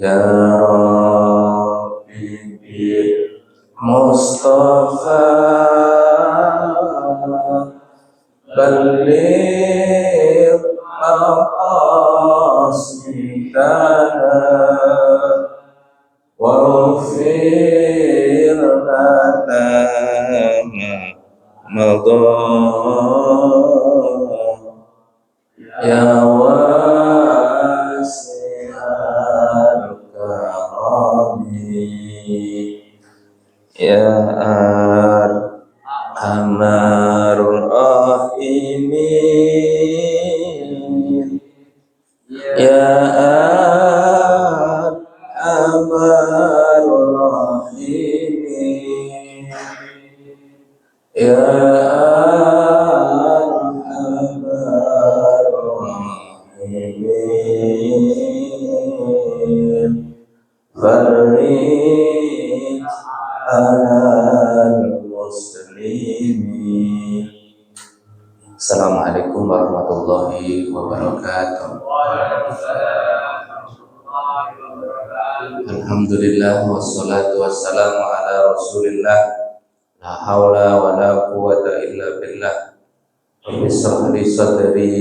Ya Rabbi bil Mustafa balligh maqasidana waghfir lana madha ya wasi'al karami ya arhamar rahimin ya arhamar rahimin ya arhamar rahimin farij alal muslimin. Assalamualaikum warahmatullahi wabarakatuh. Alhamdulillah wassalatu wassalamu ala rasulillah la hawla wa la quwata illa billah. Rabbi shrah li sadri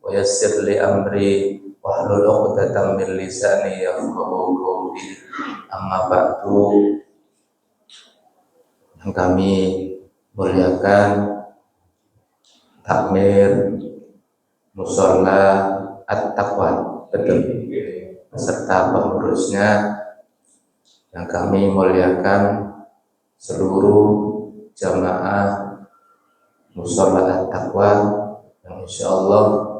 wa yassir li amri wahlul 'uqdatam min lisani yafqahu qawli. Amma ba'du. Yang kami muliakan takmir Mushola At-Taqwa, betul, beserta pengurusnya. Yang kami muliakan seluruh jamaah Mushola At-Taqwa yang insyaallah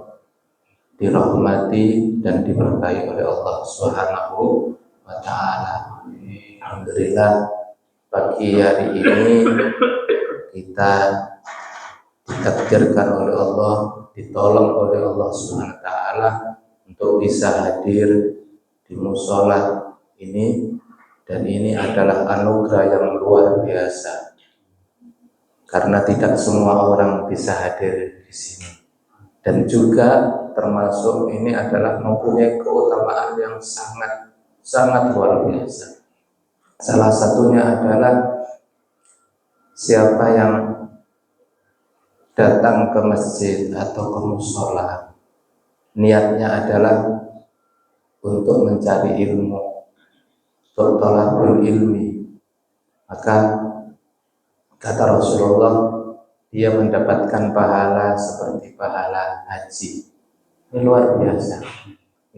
dirahmati dan diberkahi oleh Allah Subhanahu wa ta'ala. Alhamdulillah, pagi hari ini kita ditakdirkan oleh Allah, ditolong oleh Allah Subhanahu wa ta'ala untuk bisa hadir di mushola ini, dan ini adalah anugerah yang luar biasa karena tidak semua orang bisa hadir di sini, dan juga termasuk ini adalah mempunyai keutamaan yang sangat luar biasa. Salah satunya adalah siapa yang datang ke masjid atau ke mushola niatnya adalah untuk mencari ilmu, untuk thalabul ilmi, maka kata Rasulullah, dia mendapatkan pahala seperti pahala haji. Ini luar biasa.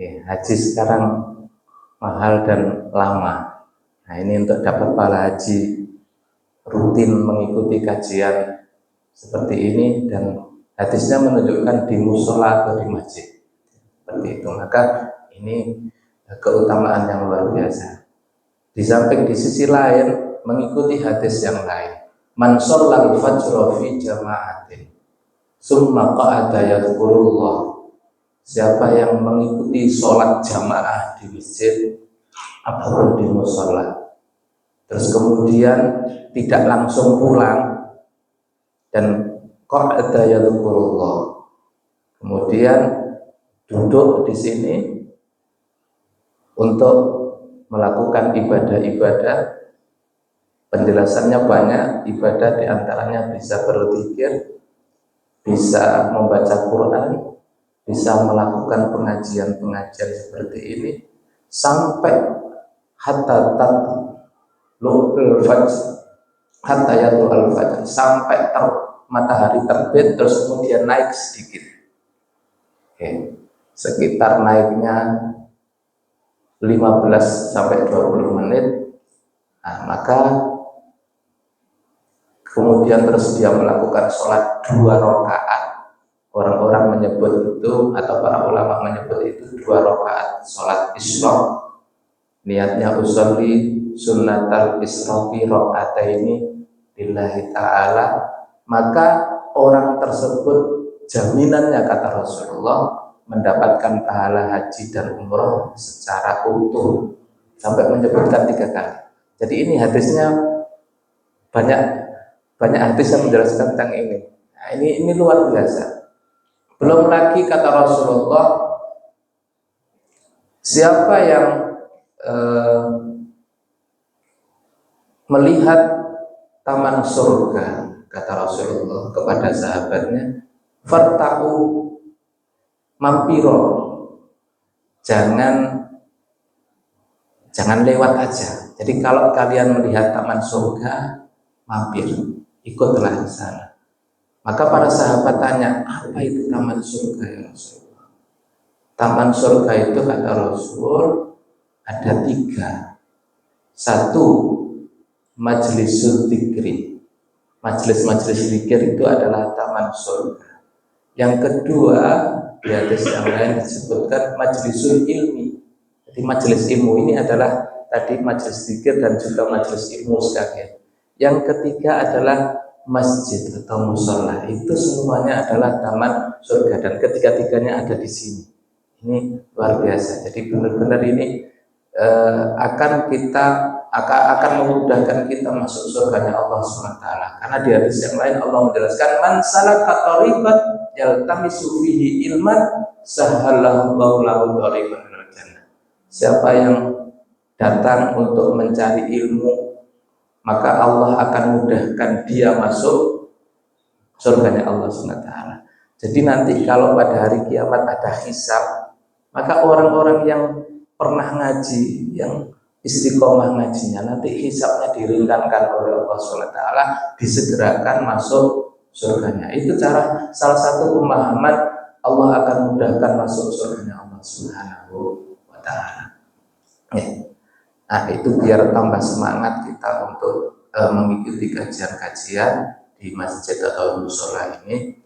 Haji sekarang mahal dan lama. Nah, ini untuk dapat pahala haji, rutin mengikuti kajian seperti ini, dan hadisnya menunjukkan di mushola atau di masjid seperti itu, maka ini keutamaan yang luar biasa. Di samping di sisi lain mengikuti hadis yang lain, man shallal fajra fi jama'atin summa qa'ada yadhkurullah, siapa yang mengikuti sholat jamaah di masjid ataupun di mushola, terus kemudian tidak langsung pulang dan qa'ada yadhkurullah, kemudian duduk di sini untuk melakukan ibadah-ibadah. Penjelasannya banyak, ibadah diantaranya bisa berzikir, bisa membaca Quran, bisa melakukan pengajian-pengajian seperti ini, sampai hatta tatlul fajr, hatta yatlul fajr, sampai matahari terbit, terus kemudian naik sedikit. Sekitar naiknya 15 sampai 20 menit. Nah, maka kemudian terus dia melakukan sholat 2 rakaat. Orang-orang menyebut itu, atau para ulama menyebut itu 2 rakaat sholat isra. Niatnya usolli sunnatal israfi rakaataini lillahi ta'ala, maka orang tersebut jaminannya, kata Rasulullah, mendapatkan pahala haji dan umroh secara utuh, sampai menyebutkan 3 kali. Jadi ini hadisnya banyak hadis yang menjelaskan tentang ini. Nah, ini luar biasa. Belum lagi kata Rasulullah, siapa yang eh, melihat taman surga, kata Rasulullah kepada sahabatnya, farta'u, mampiro, jangan lewat aja. Jadi kalau kalian melihat taman surga, mampir, ikutlah di sana. Maka para sahabat tanya, apa itu taman surga ya Rasulullah? Taman surga itu kata Rasul ada 3. Satu, majlisul dzikri. Majelis-majelis zikir itu adalah taman surga. Yang kedua, di hadis yang lain disebutkan majlisul ilmi. Jadi majelis ilmu ini adalah tadi majelis zikir dan juga majelis ilmu sekalian. Yang ketiga adalah masjid atau musola. Itu semuanya adalah taman surga dan ketiga-tiganya ada di sini. Ini luar biasa. Jadi benar-benar ini akan memudahkan kita masuk surganya Allah SWT. Karena di hadis yang lain Allah menjelaskan, man salaka thariqan yaltamisu fihi ilman sahalallahu lahu thariqan ilal jannah. Siapa yang datang untuk mencari ilmu, maka Allah akan mudahkan dia masuk surganya Allah SWT. Jadi nanti kalau pada hari kiamat ada hisab, maka orang-orang yang pernah ngaji, yang istiqomah ngajinya, nanti hisabnya diringankan oleh Allah SWT, disegerakan masuk surganya. Itu salah satu pemahaman Allah akan mudahkan masuk surganya Allah Subhanahu wa Ta'ala. Nah, itu biar tambah semangat kita untuk mengikuti kajian-kajian di masjid atau musola ini.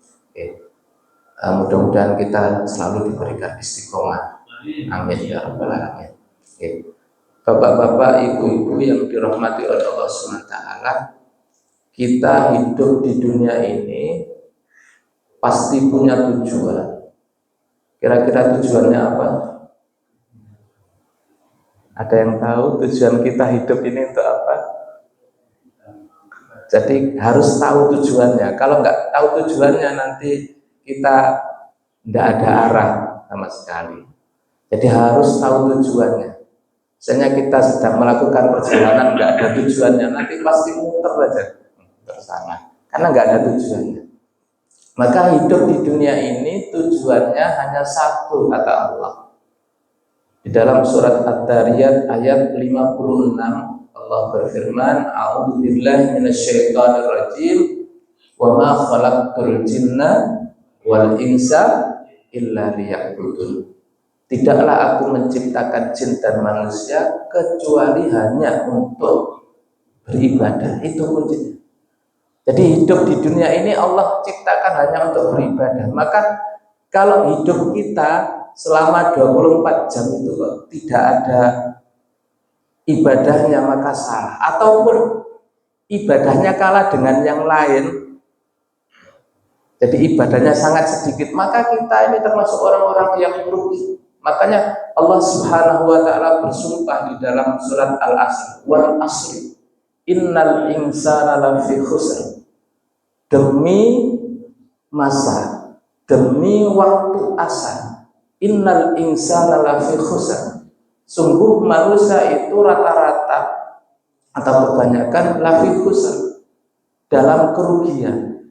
Mudah-mudahan kita selalu diberikan istiqomah. Amin ya rabbal alamin. Bapak-bapak, ibu-ibu yang dirahmati oleh Allah SWT, kita hidup di dunia ini pasti punya tujuan. Kira-kira tujuannya apa? Ada yang tahu tujuan kita hidup ini untuk apa? Jadi harus tahu tujuannya. Kalau nggak tahu tujuannya, nanti kita tidak ada arah sama sekali. Jadi harus tahu tujuannya. Misalnya kita sedang melakukan perjalanan nggak ada tujuannya, nanti pasti muter aja bersama, karena nggak ada tujuannya. Maka hidup di dunia ini tujuannya hanya satu, kata Allah. Di dalam surat Ad-Dariyat ayat 56, Allah berfirman, a'udzubillahi minasyaitonir rajim, wa ma khalaqtul jinna wal insa illa liya'budun. Tidaklah aku menciptakan jin dan manusia kecuali hanya untuk beribadah. Itu kuncinya. Jadi hidup di dunia ini Allah ciptakan hanya untuk beribadah. Maka kalau hidup kita selama 24 jam itu tidak ada ibadahnya, maka salah. Ataupun ibadahnya kalah dengan yang lain, jadi ibadahnya sangat sedikit, maka kita ini termasuk orang-orang yang merugi. Makanya Allah Subhanahu wa Ta'ala bersumpah di dalam surat Al-Asr, wal asri innal insana lafi khusr. Demi masa, demi waktu asar, innal insana lafi khusr. Sungguh manusia itu rata-rata atau kebanyakan lafi khusr, dalam kerugian.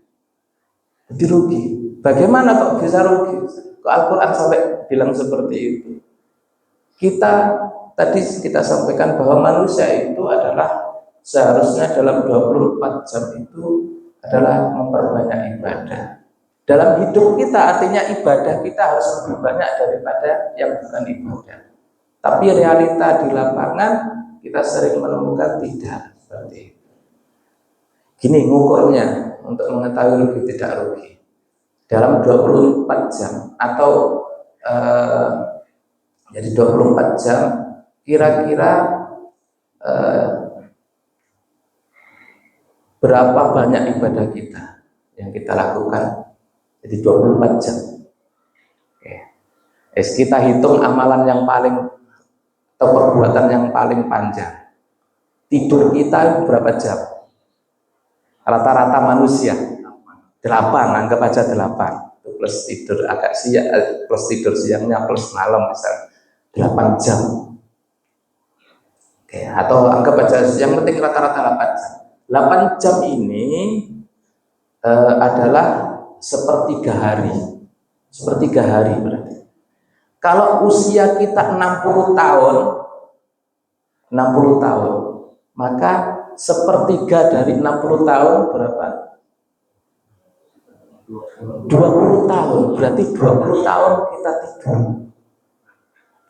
Jadi rugi. Bagaimana kok bisa rugi? Kok Al-Quran sampai bilang seperti itu? Tadi kita sampaikan bahwa manusia itu adalah seharusnya dalam 24 jam itu adalah memperbanyak ibadah. Dalam hidup kita, artinya ibadah kita harus lebih banyak daripada yang bukan ibadah. Tapi realita di lapangan kita sering menemukan tidak seperti itu. Gini ngukurnya untuk mengetahui rugi tidak rugi. Dalam 24 jam atau jadi 24 jam kira-kira berapa banyak ibadah kita yang kita lakukan. Jadi 24 jam. Oke. Kita hitung amalan yang paling atau perbuatan yang paling panjang. Tidur kita berapa jam? Rata-rata manusia 8, anggap aja 8. Plus tidur agak siang, plus tidur siangnya, plus malam misalnya 8 jam. Atau anggap aja yang penting rata-rata 8 jam. 8 jam ini adalah sepertiga hari. Sepertiga hari berarti. Kalau usia kita 60 tahun, 60 tahun, maka sepertiga dari 60 tahun berapa? 20 tahun. Berarti 20 tahun kita tidur.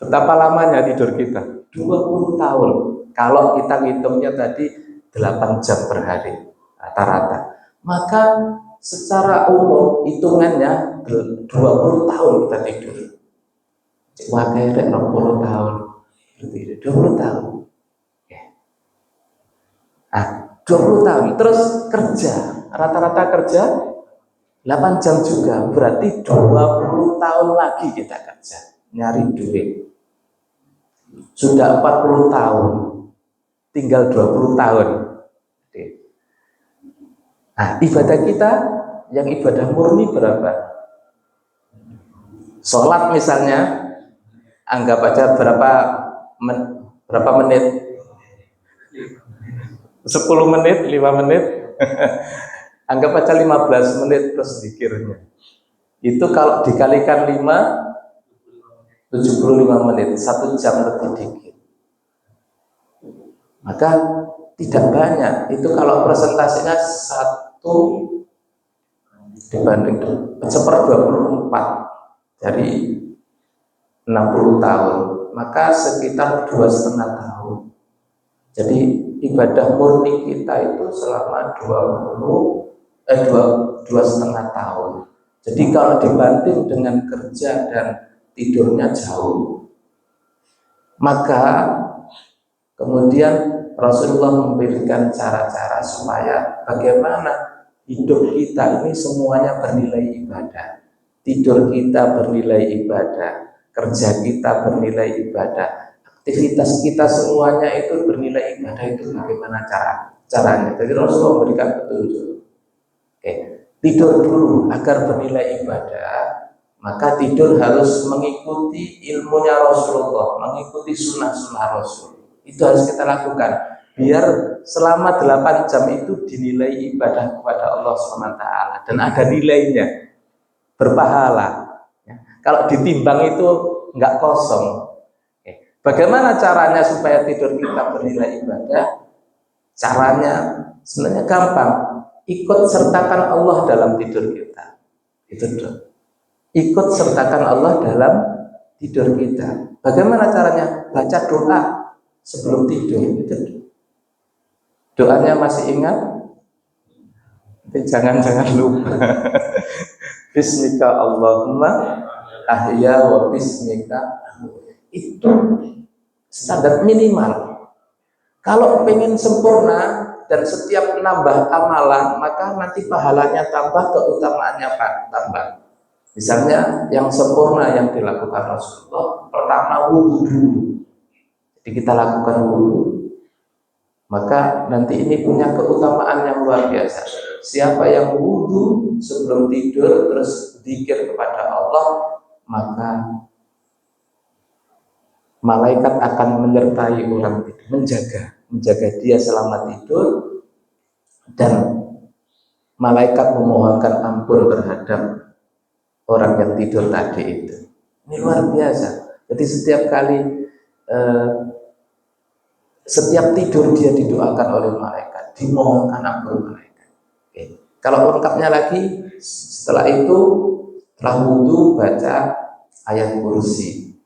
Betapa lamanya tidur kita? 20 tahun. Kalau kita hitungnya tadi 8 jam per hari rata-rata, maka secara umum hitungannya 20 tahun kita tidur. Wah, kayak 20 tahun. 20 tahun. Nah, 20 tahun. Terus kerja, rata-rata kerja 8 jam juga. Berarti 20 tahun lagi kita kerja, nyari duit. Sudah 40 tahun, tinggal 20 tahun. Nah, ibadah kita yang ibadah murni berapa? Sholat misalnya, anggap aja berapa menit? 10 menit, 5 menit. Anggap aja 15 menit plus zikirnya. Itu kalau dikalikan 5, 75 menit, 1 jam lebih dikit. Maka tidak banyak. Itu kalau presentasinya 1 dibanding 1/24 dari 60 tahun, maka sekitar 2,5 tahun. Jadi ibadah murni kita itu selama 2,5 tahun. Jadi kalau dibanding dengan kerja dan tidurnya jauh, maka kemudian Rasulullah memberikan cara-cara supaya bagaimana hidup kita ini semuanya bernilai ibadah. Tidur kita bernilai ibadah, kerja kita bernilai ibadah, aktivitas kita semuanya itu bernilai ibadah. Itu bagaimana caranya? Jadi Rasulullah memberikan petunjuk. Tidur dulu agar bernilai ibadah, maka tidur harus mengikuti ilmunya Rasulullah, mengikuti sunnah-sunnah Rasul. Itu harus kita lakukan biar selama 8 jam itu dinilai ibadah kepada Allah SWT dan ada nilainya, berpahala. Kalau ditimbang itu nggak kosong. Bagaimana caranya supaya tidur kita bernilai ibadah? Caranya sebenarnya gampang. Ikut sertakan Allah dalam tidur kita. Itu dong. Ikut sertakan Allah dalam tidur kita. Bagaimana caranya? Baca doa sebelum tidur. Itu doanya masih ingat? Jangan lupa. Bismika Allahumma ahya wa bismika. Itu standar minimal. Kalau pengen sempurna dan setiap nambah amalan, maka nanti pahalanya tambah, keutamaannya tambah. Misalnya yang sempurna yang dilakukan Rasulullah, pertama wudhu dulu. Jadi kita lakukan wudhu, maka nanti ini punya keutamaan yang luar biasa. Siapa yang wudhu sebelum tidur terus zikir kepada Allah, maka malaikat akan menyertai orang itu, menjaga dia selama tidur, dan malaikat memohonkan ampun terhadap orang yang tidur tadi itu. Ini luar biasa. Jadi setiap tidur dia didoakan oleh malaikat, dimohonkan ampun malaikat. Kalau lengkapnya lagi, setelah itu setelah wudhu baca ayat kursi.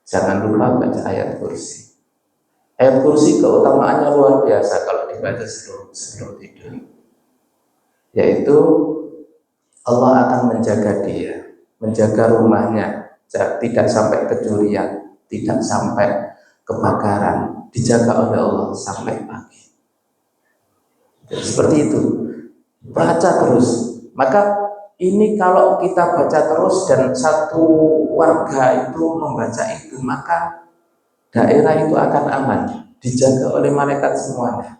Jangan lupa baca ayat kursi. Ayat kursi keutamaannya luar biasa kalau dibaca sebelum tidur. Yaitu Allah akan menjaga dia, menjaga rumahnya, tidak sampai kecurian, tidak sampai kebakaran, dijaga oleh Allah sampai pagi. Seperti itu. Baca terus. Maka ini kalau kita baca terus dan satu warga itu membaca itu, maka daerah itu akan aman, dijaga oleh malaikat semuanya.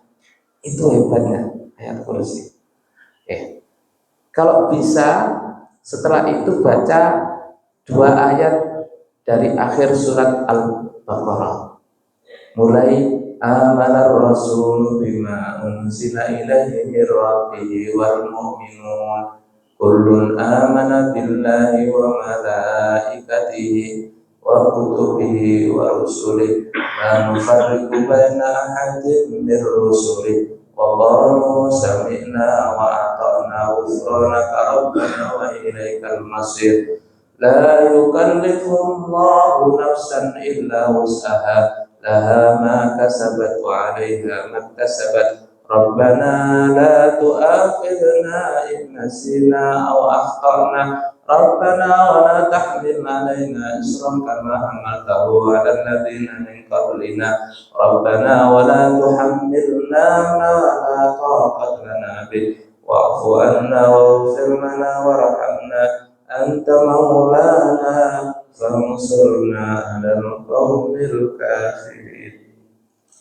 Itu hebatnya ayat kursi. Kalau bisa setelah itu baca 2 ayat dari akhir surat Al-Baqarah. mulai amanar rasul bima unzila ilaihi mir rabbih wal mu'minun kullun amana billahi wa malaikatihi wa kutubihi wa rusulihi la nufarriqu baina ahadin min rusulihi wa qalu sami'na wa ata'na ghufranaka rabbana wa ilaikal masir la yukallifullahu nafsan illa wus'aha laha ma kasabat wa 'alaiha ma kasabat rabbana la tu'akhidna in nasina aw akhtana rabbana wa la tahmil 'alaina isran kama hamaltahu 'alal ladzina min qablina rabbana wa la tuhammilna ma la taqata lana bih wa'fu 'anna waghfir lana warhamna anta maulana fansurna 'alal qaumil kafirin.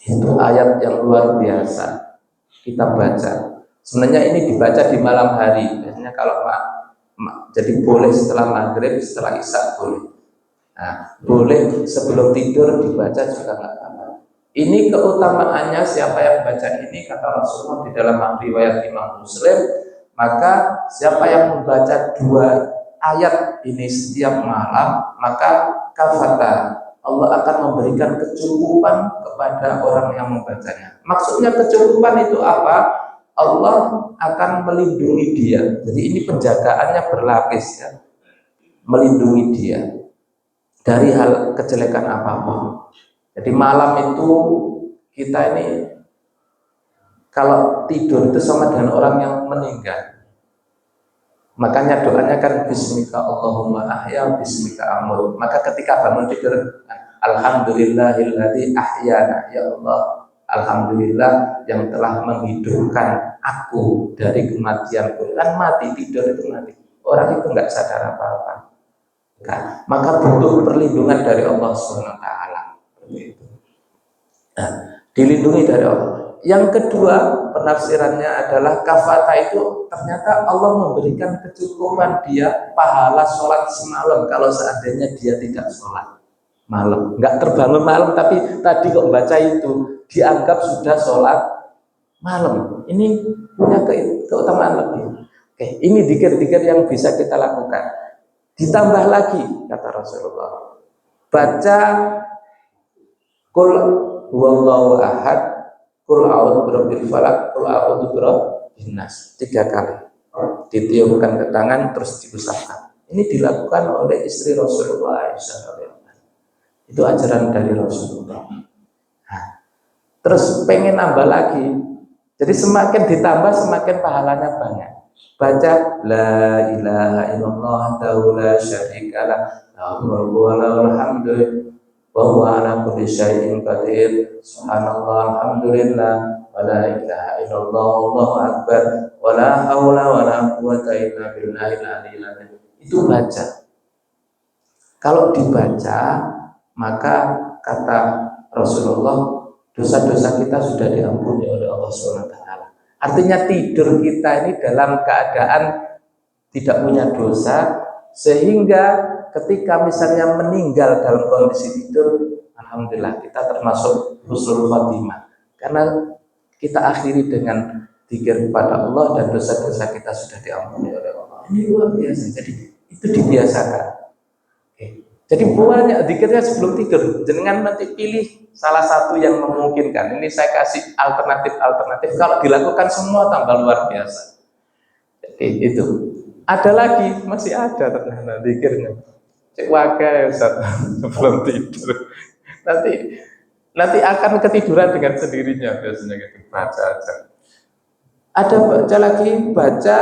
Itu ayat yang luar biasa kita baca. Sebenarnya ini dibaca di malam hari. Biasanya kalau jadi boleh setelah maghrib, setelah isya boleh. Nah, boleh sebelum tidur dibaca juga nggak apa-apa. Ini keutamaannya siapa yang baca ini kata Rasulullah di dalam riwayat Imam Muslim, maka siapa yang membaca 2 ayat ini setiap malam maka kafata Allah akan memberikan kecukupan kepada orang yang membacanya. Maksudnya kecukupan itu apa? Allah akan melindungi dia. Jadi ini penjagaannya berlapis ya. Melindungi dia dari hal kejelekan apapun. Jadi malam itu kita ini kalau tidur itu sama dengan orang yang meninggal. Makanya doanya kan bismika Allahumma ahya bismika amut. Maka ketika bangun tidur alhamdulillahilladzi ahyana, ya Allah alhamdulillah yang telah menghidupkan aku dari kematianku. Kan mati, tidur itu mati. Orang itu enggak sadar apa-apa. Kan? Maka butuh perlindungan dari Allah SWT. Nah, dilindungi dari Allah. Yang kedua penafsirannya adalah kafata itu ternyata Allah memberikan kecukupan dia pahala sholat semalam kalau seandainya dia tidak sholat malam, nggak terbangun malam tapi tadi kok membaca itu dianggap sudah sholat malam. Ini punya keutamaan lebih. Oke, ini dzikir-dzikir yang bisa kita lakukan. Ditambah lagi kata Rasulullah, baca Qul huwallahu ahad, Qul a'udzu birabbil falaq, Qul a'udzu birabbin nas 3 kali. Ditiupkan ke tangan terus diusapkan. Ini dilakukan oleh istri Rasulullah SAW. Itu ajaran dari Rasulullah. Nah, terus pengen nambah lagi. Jadi semakin ditambah semakin pahalanya banyak. Baca la ilaha illallah la syarikalah lahul mulku wa lahul hamdu wa huwa ala kulli syai'in qadir subhanallah alhamdulillah wa la ilaha illallah wallahu akbar wa la haula wa la quwwata illa billahil aliyyil azim. Itu baca. Kalau dibaca maka kata Rasulullah dosa-dosa kita sudah diampuni oleh Allah SWT. Artinya tidur kita ini dalam keadaan tidak punya dosa, sehingga ketika misalnya meninggal dalam kondisi tidur, alhamdulillah kita termasuk husnul khotimah, karena kita akhiri dengan dzikir kepada Allah dan dosa-dosa kita sudah diampuni oleh Allah. Ini luar biasa. Jadi itu dibiasakan. Jadi banyak dzikirnya sebelum tidur. Jenengan nanti pilih salah satu yang memungkinkan. Ini saya kasih alternatif. Kalau dilakukan semua tambah luar biasa. Jadi itu. Ada lagi, masih ada ternyata dzikirnya. Cek wakai Ustaz sebelum tidur. Nanti akan ketiduran dengan sendirinya biasanya gitu. Baca aja. Ada baca lagi, baca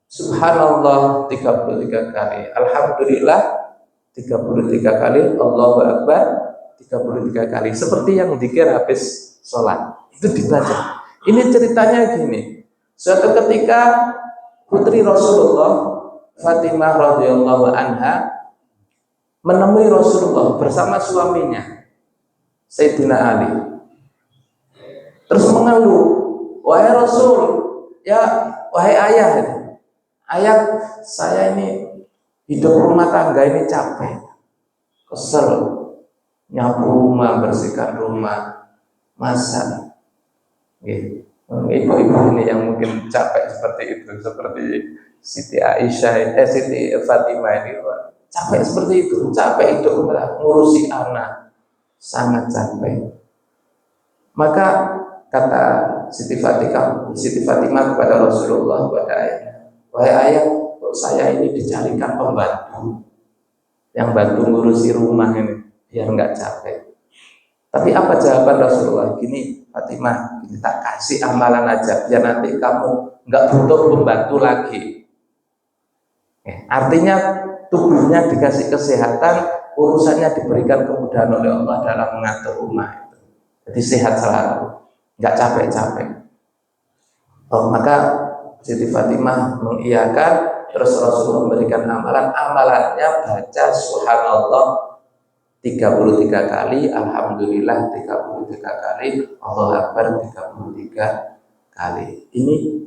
Subhanallah 33 kali. Alhamdulillah 33 kali, Allahu Akbar 33 kali. Seperti yang dzikir habis sholat. Itu dibaca. Ini ceritanya gini. Suatu ketika putri Rasulullah Fatimah radhiyallahu anha menemui Rasulullah bersama suaminya Sayyidina Ali. Terus mengeluh, wahai Rasul, ya wahai ayah, ayah saya ini hidup rumah tangga ini capek, kesel, nyapu rumah, bersihkan rumah, masak. Ibu-ibu ini yang mungkin capek seperti itu, seperti Siti Aisyah, Siti Fatimah ini, capek seperti itu, capek itu ngurusi anak, sangat capek. Maka kata Siti Fatimah kepada Rasulullah, kepada ayahnya, wahai ayah, kok saya ini dicarikan pembantu yang bantu ngurusi rumah ini biar nggak capek. Tapi apa jawaban Rasulullah? Gini, Fatimah, kita kasih amalan aja biar nanti kamu nggak butuh pembantu lagi. Artinya tubuhnya dikasih kesehatan, urusannya diberikan kemudahan oleh Allah dalam mengatur rumah itu. Jadi sehat selalu, nggak capek-capek. Maka Siti Fatimah mengiyakan, terus Rasulullah memberikan amalannya baca subhanallah 33 kali, alhamdulillah 33 kali, Allahu Akbar 33 kali. Ini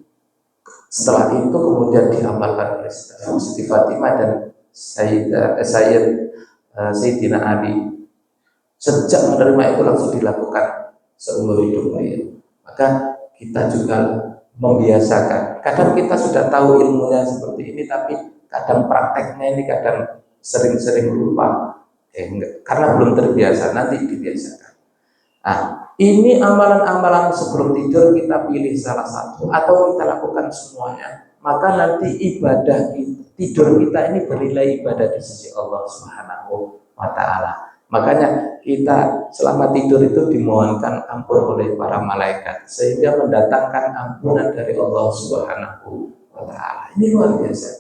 setelah itu kemudian diamalkan oleh Siti Fatimah dan Sayyidina Ali. Sejak menerima itu langsung dilakukan seumur hidup beliau. Maka kita juga membiasakan. Kadang kita sudah tahu ilmunya seperti ini, tapi kadang prakteknya ini kadang sering-sering lupa. Karena belum terbiasa, nanti dibiasakan. Nah, ini amalan-amalan sebelum tidur kita pilih salah satu atau kita lakukan semuanya. Maka nanti ibadah tidur kita ini bernilai ibadah di sisi Allah Subhanahu wa Ta'ala. Makanya kita selama tidur itu dimohonkan ampun oleh para malaikat sehingga mendatangkan ampunan dari Allah Subhanahu wa Ta'ala. Ini luar biasa.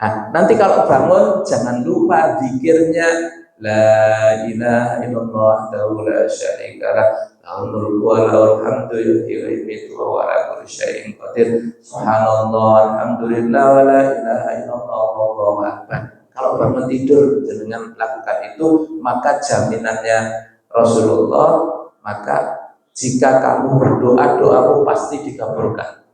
Nah, nanti kalau bangun jangan lupa zikirnya la ilaha illallah la syarika lah, lahul mulku wa lahul hamdu yuhyi wa yumiitu wa huwa ala kulli syai'in qadir. Subhanallah, alhamdulillah, wa la ilaha illallah, wallahu akbar. Kalau bangun tidur dengan melakukan itu, maka jaminannya Rasulullah, maka jika kamu berdoa, doamu pasti dikabulkan.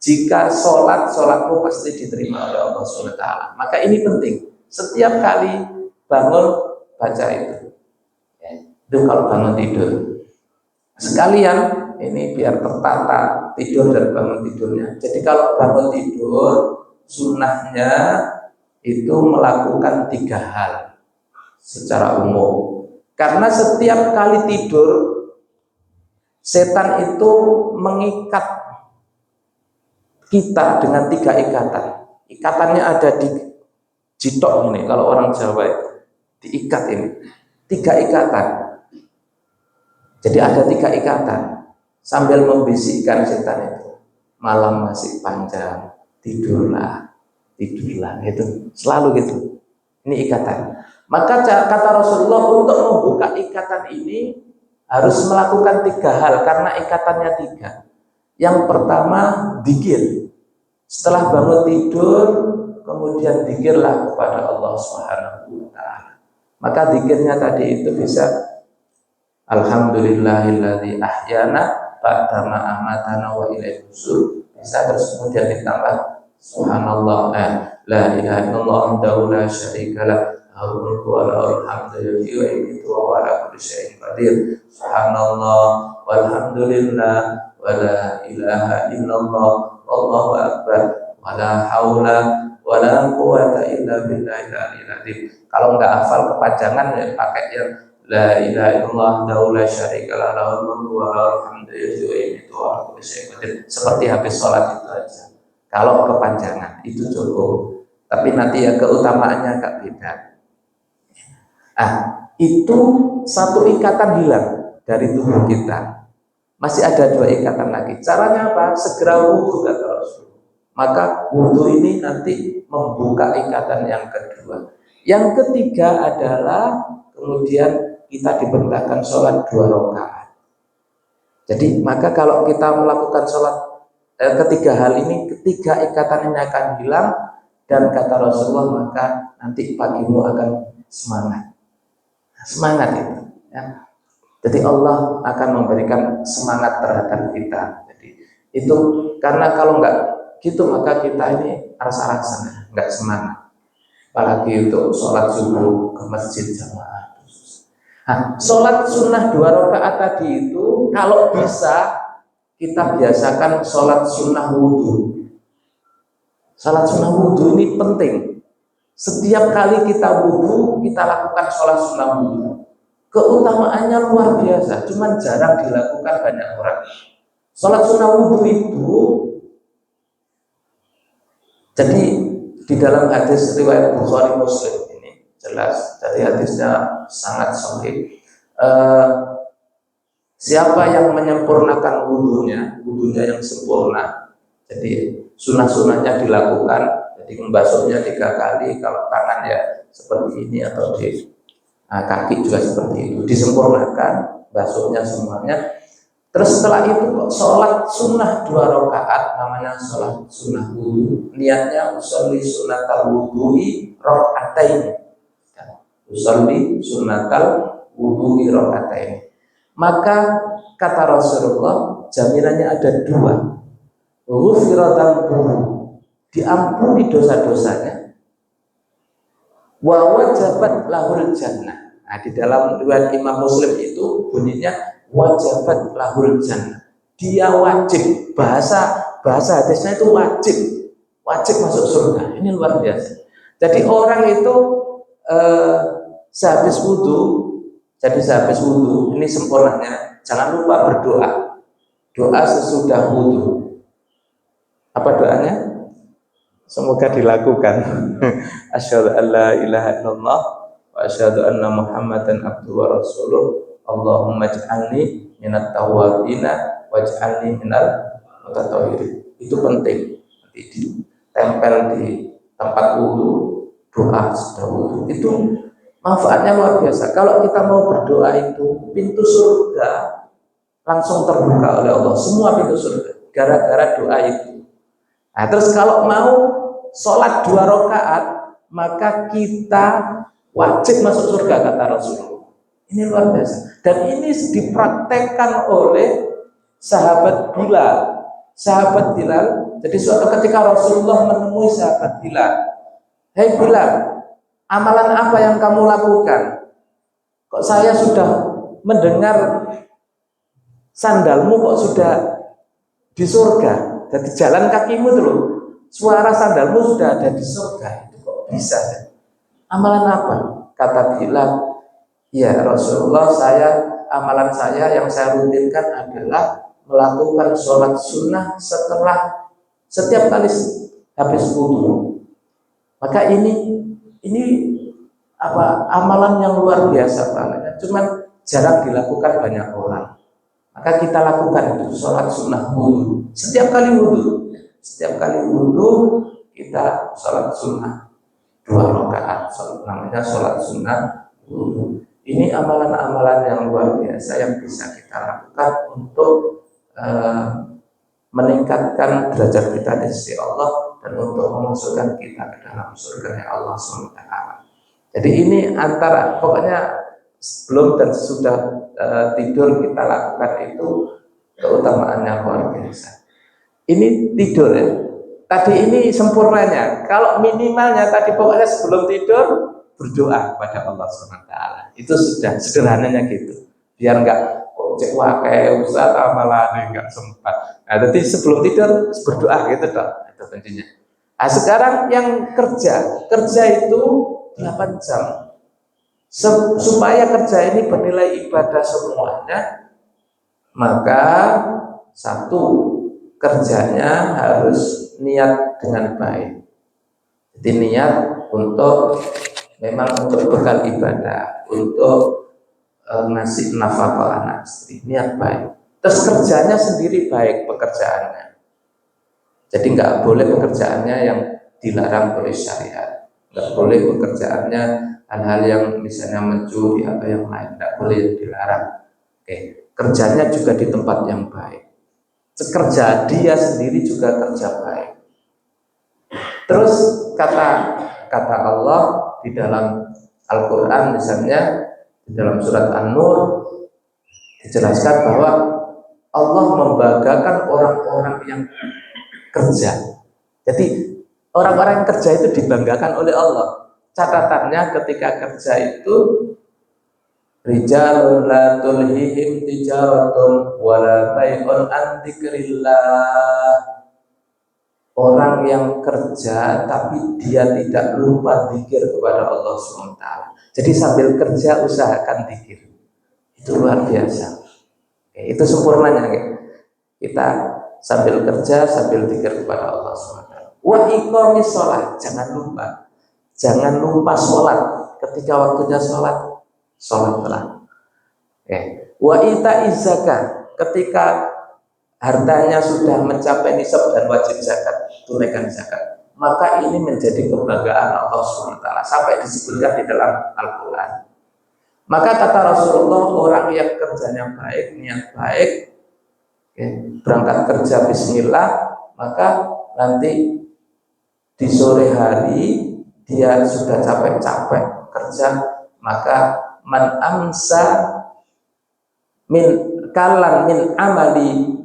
Jika sholatmu pasti diterima oleh Allah SWT. Maka ini penting. Setiap kali bangun baca itu. Itu kalau bangun tidur. Sekalian ini biar tertata tidur dan bangun tidurnya. Jadi kalau bangun tidur, sunnahnya itu melakukan 3 hal secara umum. Karena setiap kali tidur, setan itu mengikat kita dengan 3 ikatan. Ikatannya ada di jitok ini, kalau orang Jawa itu diikat ini 3 ikatan. Jadi ada 3 ikatan sambil membisikkan setan itu, malam masih panjang, tidurlah, itu selalu gitu. Ini ikatan. Maka kata Rasulullah, untuk membuka ikatan ini harus melakukan 3 hal karena ikatannya 3. Yang pertama dzikir. Setelah bangun tidur, kemudian dzikirlah kepada Allah Subhanahu wa Ta'ala. Maka dzikirnya tadi itu bisa alhamdulillahilladzi ahyana ba'da ma amatana wa ilaihi nusyur. Bisa terus kemudian ditambah subhanallah, la ilaha illallah wahdahu la syarika lah, lahul mulku wa lahul hamdu yuhyi wa yumiitu wa huwa ala kulli syai'in qadir. Subhanallah walhamdulillah wa la ilaha illallah wallahu akbar wa la haula wa la quwwata illa billahil aliyyil azim. Kalau nggak hafal kepanjangan ya pakai yang la ilaha illallah wahdahu la syarika lah, lahul mulku wa lahul hamdu yuhyi wa yumiitu wa huwa ala kulli syai'in qadir. Seperti habis sholat itu aja. Kalau kepanjangan itu cukup, tapi nanti ya keutamaannya agak beda. Itu 1 ikatan hilang dari tubuh kita. Masih ada 2 ikatan lagi. Caranya apa? Segera wudhu kata Rasul. Maka wudhu ini nanti membuka ikatan yang kedua. Yang ketiga adalah kemudian kita diperintahkan sholat 2 rakaat. Jadi maka kalau kita melakukan sholat ketiga hal ini, 3 ikatan ini akan hilang, dan kata Rasulullah maka nanti pagimu akan semangat itu ya. Jadi Allah akan memberikan semangat terhadap kita. Jadi itu karena kalau nggak gitu maka kita ini rasa-rasanya nggak semangat, apalagi untuk sholat subuh ke masjid jamaah. Nah, sholat sunnah 2 rakaat tadi itu kalau bisa kita biasakan sholat sunnah wudhu. Sholat sunnah wudhu ini penting. Setiap kali kita wudhu, kita lakukan sholat sunnah wudhu. Keutamaannya luar biasa, cuman jarang dilakukan banyak orang. Sholat sunnah wudhu itu, jadi di dalam hadis riwayat Bukhari Muslim ini jelas, jadi hadisnya sangat sahih. Siapa yang menyempurnakan wudhunya yang sempurna, jadi sunnah-sunnahnya dilakukan, jadi membasuhnya 3 kali, kalau tangan ya seperti ini atau di kaki juga seperti itu, disempurnakan basuhnya semuanya. Terus setelah itu sholat sunnah 2 rakaat, namanya sholat sunnah wudhu. Niatnya usolli sunnatal wudhu'i rakaatain. Usolli sunnatal wudhu'i rakaatain. Maka kata Rasulullah, jaminannya ada 2. Ghufratan dzunubi, diampuni dosa-dosanya. Wa wajabat lahul jannah. Nah, di dalam riwayat Imam Muslim itu bunyinya wajabat lahul jannah. Dia wajib, bahasa hadisnya itu wajib masuk surga. Ini luar biasa. Jadi orang itu sehabis wudhu, ini sempurnanya, jangan lupa berdoa. Doa sesudah wudhu. Apa doanya? Semoga dilakukan. Asyhadu an la ilaha illallah wa asyhadu anna Muhammadan abduhu wa rasuluh. Allahumma ij'alni minat tawwabina waj'alni minal mutatahhirin. Itu penting. Nanti ditempel di tempat wudu, doa sudah wudu. Itu manfaatnya luar biasa. Kalau kita mau berdoa itu, pintu surga langsung terbuka oleh Allah. Semua pintu surga gara-gara doa itu. Nah, terus kalau mau sholat 2 rakaat, maka kita wajib masuk surga, kata Rasulullah. Ini luar biasa. Dan ini dipraktekkan oleh sahabat Bilal. Sahabat Bilal, jadi suatu ketika Rasulullah menemui sahabat Bilal. Hei Bilal, amalan apa yang kamu lakukan? Kok saya sudah mendengar sandalmu kok sudah di surga? Jadi jalan kakimu dulu, suara sandalmu sudah ada di surga. Itu kok bisa? Amalan apa? Kata Bilal, ya Rasulullah, amalan saya yang saya rutinkan adalah melakukan sholat sunnah setelah setiap kali habis wudhu. Maka ini amalan yang luar biasa banget. Cuman jarang dilakukan banyak orang. Maka kita lakukan itu sholat sunnah wudhu. Setiap kali wudhu kita sholat sunnah 2 rakaat. Namanya sholat sunnah wudhu. Ini amalan-amalan yang luar biasa yang bisa kita lakukan untuk meningkatkan derajat kita di sisi Allah dan untuk memasukkan kita ke dalam surga Allah SWT. Jadi ini pokoknya sebelum dan sesudah tidur kita lakukan itu keutamaannya luar biasa. Ini tidur ya. Tadi ini sempurnanya. Kalau minimalnya tadi pokoknya sebelum tidur berdoa kepada Allah SWT. Itu sudah sederhananya gitu. Biar enggak cek wakai Ustaz amalan enggak sempat. Nah, jadi sebelum tidur berdoa gitu toh. Itu kuncinya. Nah, sekarang yang kerja itu 8 jam. Supaya kerja ini bernilai ibadah semuanya, maka satu, kerjanya harus niat dengan baik. Jadi niat memang untuk bekal ibadah, untuk ngasih nafkah anak istri, niat baik. Terus kerjanya sendiri baik pekerjaannya. Jadi nggak boleh pekerjaannya yang dilarang oleh syariat, nggak boleh pekerjaannya hal-hal yang misalnya mencuri atau yang lain, nggak boleh dilarang. Oke, kerjanya juga di tempat yang baik. Kerja dia sendiri juga kerja baik. Terus kata Allah di dalam Al-Quran misalnya di dalam surat An-Nur dijelaskan bahwa Allah membanggakan orang-orang yang kerja. Jadi orang-orang yang kerja itu dibanggakan oleh Allah. Catatannya ketika kerja itu Rijalun la tulhihim tijaratun wala bai'un an dzikrillah. Orang yang kerja tapi dia tidak lupa zikir kepada Allah SWT. Jadi sambil kerja usahakan zikir. Itu luar biasa. Itu sempurnanya. Kita sambil kerja sambil zikir kepada Allah SWT. Wa iqamis sholat, jangan lupa sholat. Ketika waktunya sholat, sholatlah. Wa ita'iz zakat, ketika hartanya sudah mencapai nisab dan wajib zakat, tunaikan zakat. Maka ini menjadi kebanggaan Allah SWT, sampai disebutkan di dalam Al-Quran. Maka kata Rasulullah, orang yang kerjanya baik, niat baik, berangkat kerja bismillah, maka nanti di sore hari dia sudah capek-capek kerja, maka man amsa min kalan min amali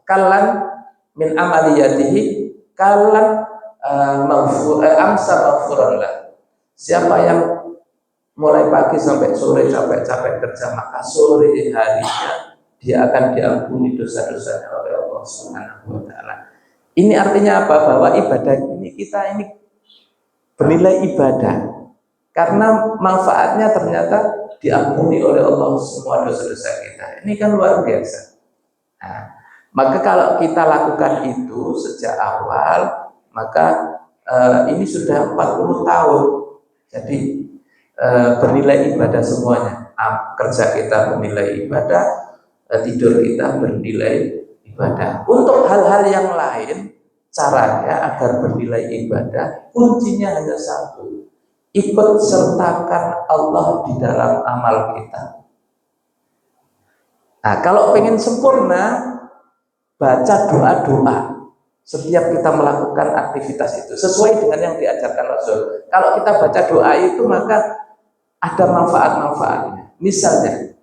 kalan min amaliyatihi kalan amsa maghfuran lah. Siapa yang mulai pagi sampai sore capek-capek kerja, maka sore harinya dia akan diampuni dosa-dosanya oleh Allah Subhanahu wa taala. Ini artinya apa? Bahwa ibadah ini kita ini bernilai ibadah karena manfaatnya ternyata diampuni oleh Allah semua dosa-dosa kita. Ini kan luar biasa. Nah, maka kalau kita lakukan itu sejak awal, maka ini sudah 40 tahun. Jadi bernilai ibadah semuanya. Kerja kita bernilai ibadah, tidur kita bernilai ibadah. Untuk hal-hal yang lain, caranya agar bernilai ibadah, kuncinya hanya satu: ikut sertakan Allah di dalam amal kita. Nah, kalau pengen sempurna, baca doa-doa setiap kita melakukan aktivitas itu sesuai dengan yang diajarkan Rasul. Kalau kita baca doa itu, maka ada manfaat-manfaatnya. Misalnya,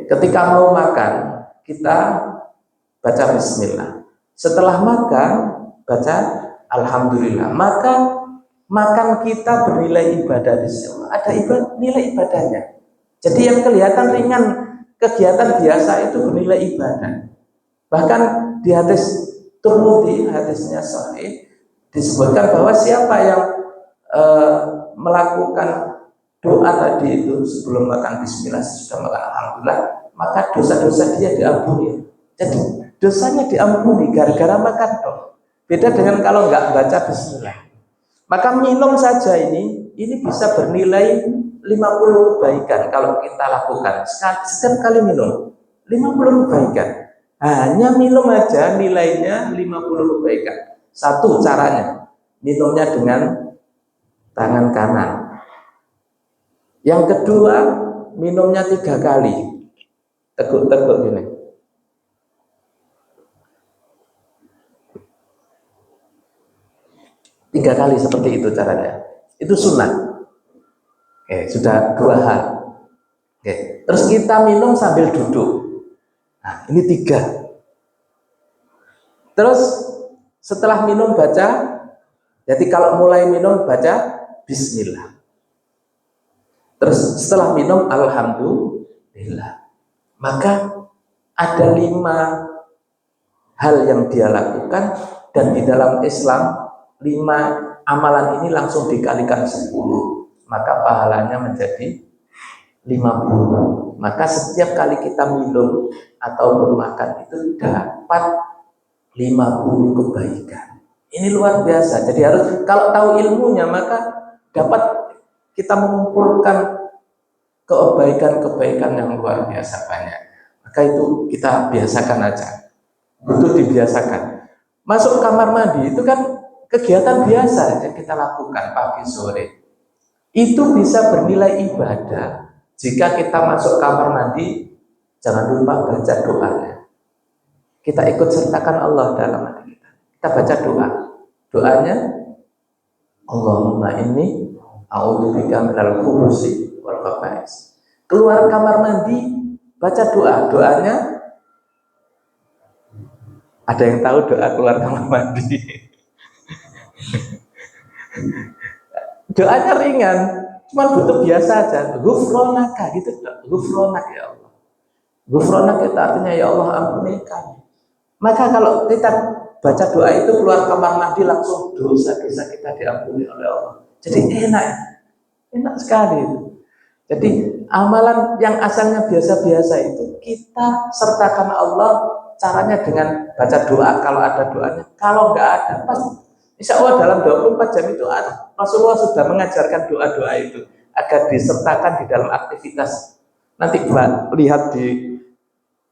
ketika mau makan, kita baca bismillah. Setelah makan, baca alhamdulillah. Maka makan kita bernilai ibadah di sini. Ada nilai ibadahnya. Jadi yang kelihatan ringan, kegiatan biasa itu bernilai ibadah. Bahkan di hadis Tirmidzi, hadisnya sahih, disebutkan bahwa siapa yang melakukan doa tadi itu sebelum makan bismillah, sudah makan alhamdulillah, maka dosa-dosa dia diampuni. Jadi dosanya diampuni gara-gara makan toh. Beda dengan kalau nggak baca bismillah. Maka minum saja ini bisa bernilai 50 kebaikan kalau kita lakukan. Setiap kali minum 50 kebaikan. Hanya minum aja nilainya 50 kebaikan. Satu caranya, minumnya dengan tangan kanan. Yang kedua, minumnya 3 kali. Teguk-teguk gini. Tiga kali seperti itu caranya. Itu sunnah. Sudah 2 hal. Terus kita minum sambil duduk. Nah, ini 3. Terus setelah minum baca, jadi kalau mulai minum baca bismillah. Terus setelah minum alhamdulillah. Maka ada 5 hal yang dia lakukan, dan di dalam Islam 5 amalan ini langsung dikalikan 10, maka pahalanya menjadi 50. Maka setiap kali kita minum atau makan itu dapat 50 kebaikan. Ini luar biasa. Jadi harus, kalau tahu ilmunya, maka dapat kita mengumpulkan kebaikan-kebaikan yang luar biasa banyak. Maka itu kita biasakan aja. Untuk dibiasakan. Masuk kamar mandi itu kan kegiatan biasa yang kita lakukan pagi sore. Itu bisa bernilai ibadah. Jika kita masuk kamar mandi, jangan lupa baca doanya. Kita ikut sertakan Allah dalam hati kita. Kita baca doa. Doanya, Allahumma inni a'udzubika minal khubuthi wal khaba'is. Keluar kamar mandi, baca doa. Doanya, ada yang tahu doa keluar kamar mandi? Doanya ringan. Cuma butuh biasa aja, ghufronaka gitu, ghufronak ya Allah. Ghufronak itu artinya ya Allah ampuni kami. Maka kalau kita baca doa itu keluar kamar mandi langsung dosa-dosa kita diampuni oleh Allah. Jadi enak sekali itu. Jadi amalan yang asalnya biasa-biasa itu kita sertakan Allah, caranya dengan baca doa kalau ada doanya. Kalau nggak ada, pas insya Allah dalam 24 jam itu Rasulullah sudah mengajarkan doa-doa itu agar disertakan di dalam aktivitas. Nanti lihat di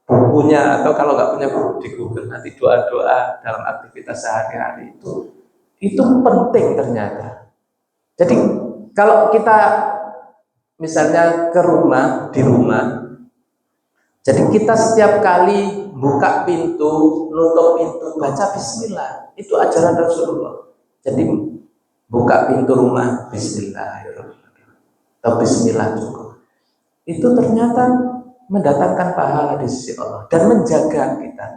bukunya atau kalau nggak punya buku di Google, nanti doa-doa dalam aktivitas sehari-hari itu penting ternyata. Jadi kalau kita misalnya di rumah, jadi kita setiap kali buka pintu, nutup pintu, baca bismillah. Itu ajaran Rasulullah. Jadi buka pintu rumah, bismillahirrahmanirrahim. Atau bismillah cukup. Itu ternyata mendatangkan pahala di sisi Allah dan menjaga kita.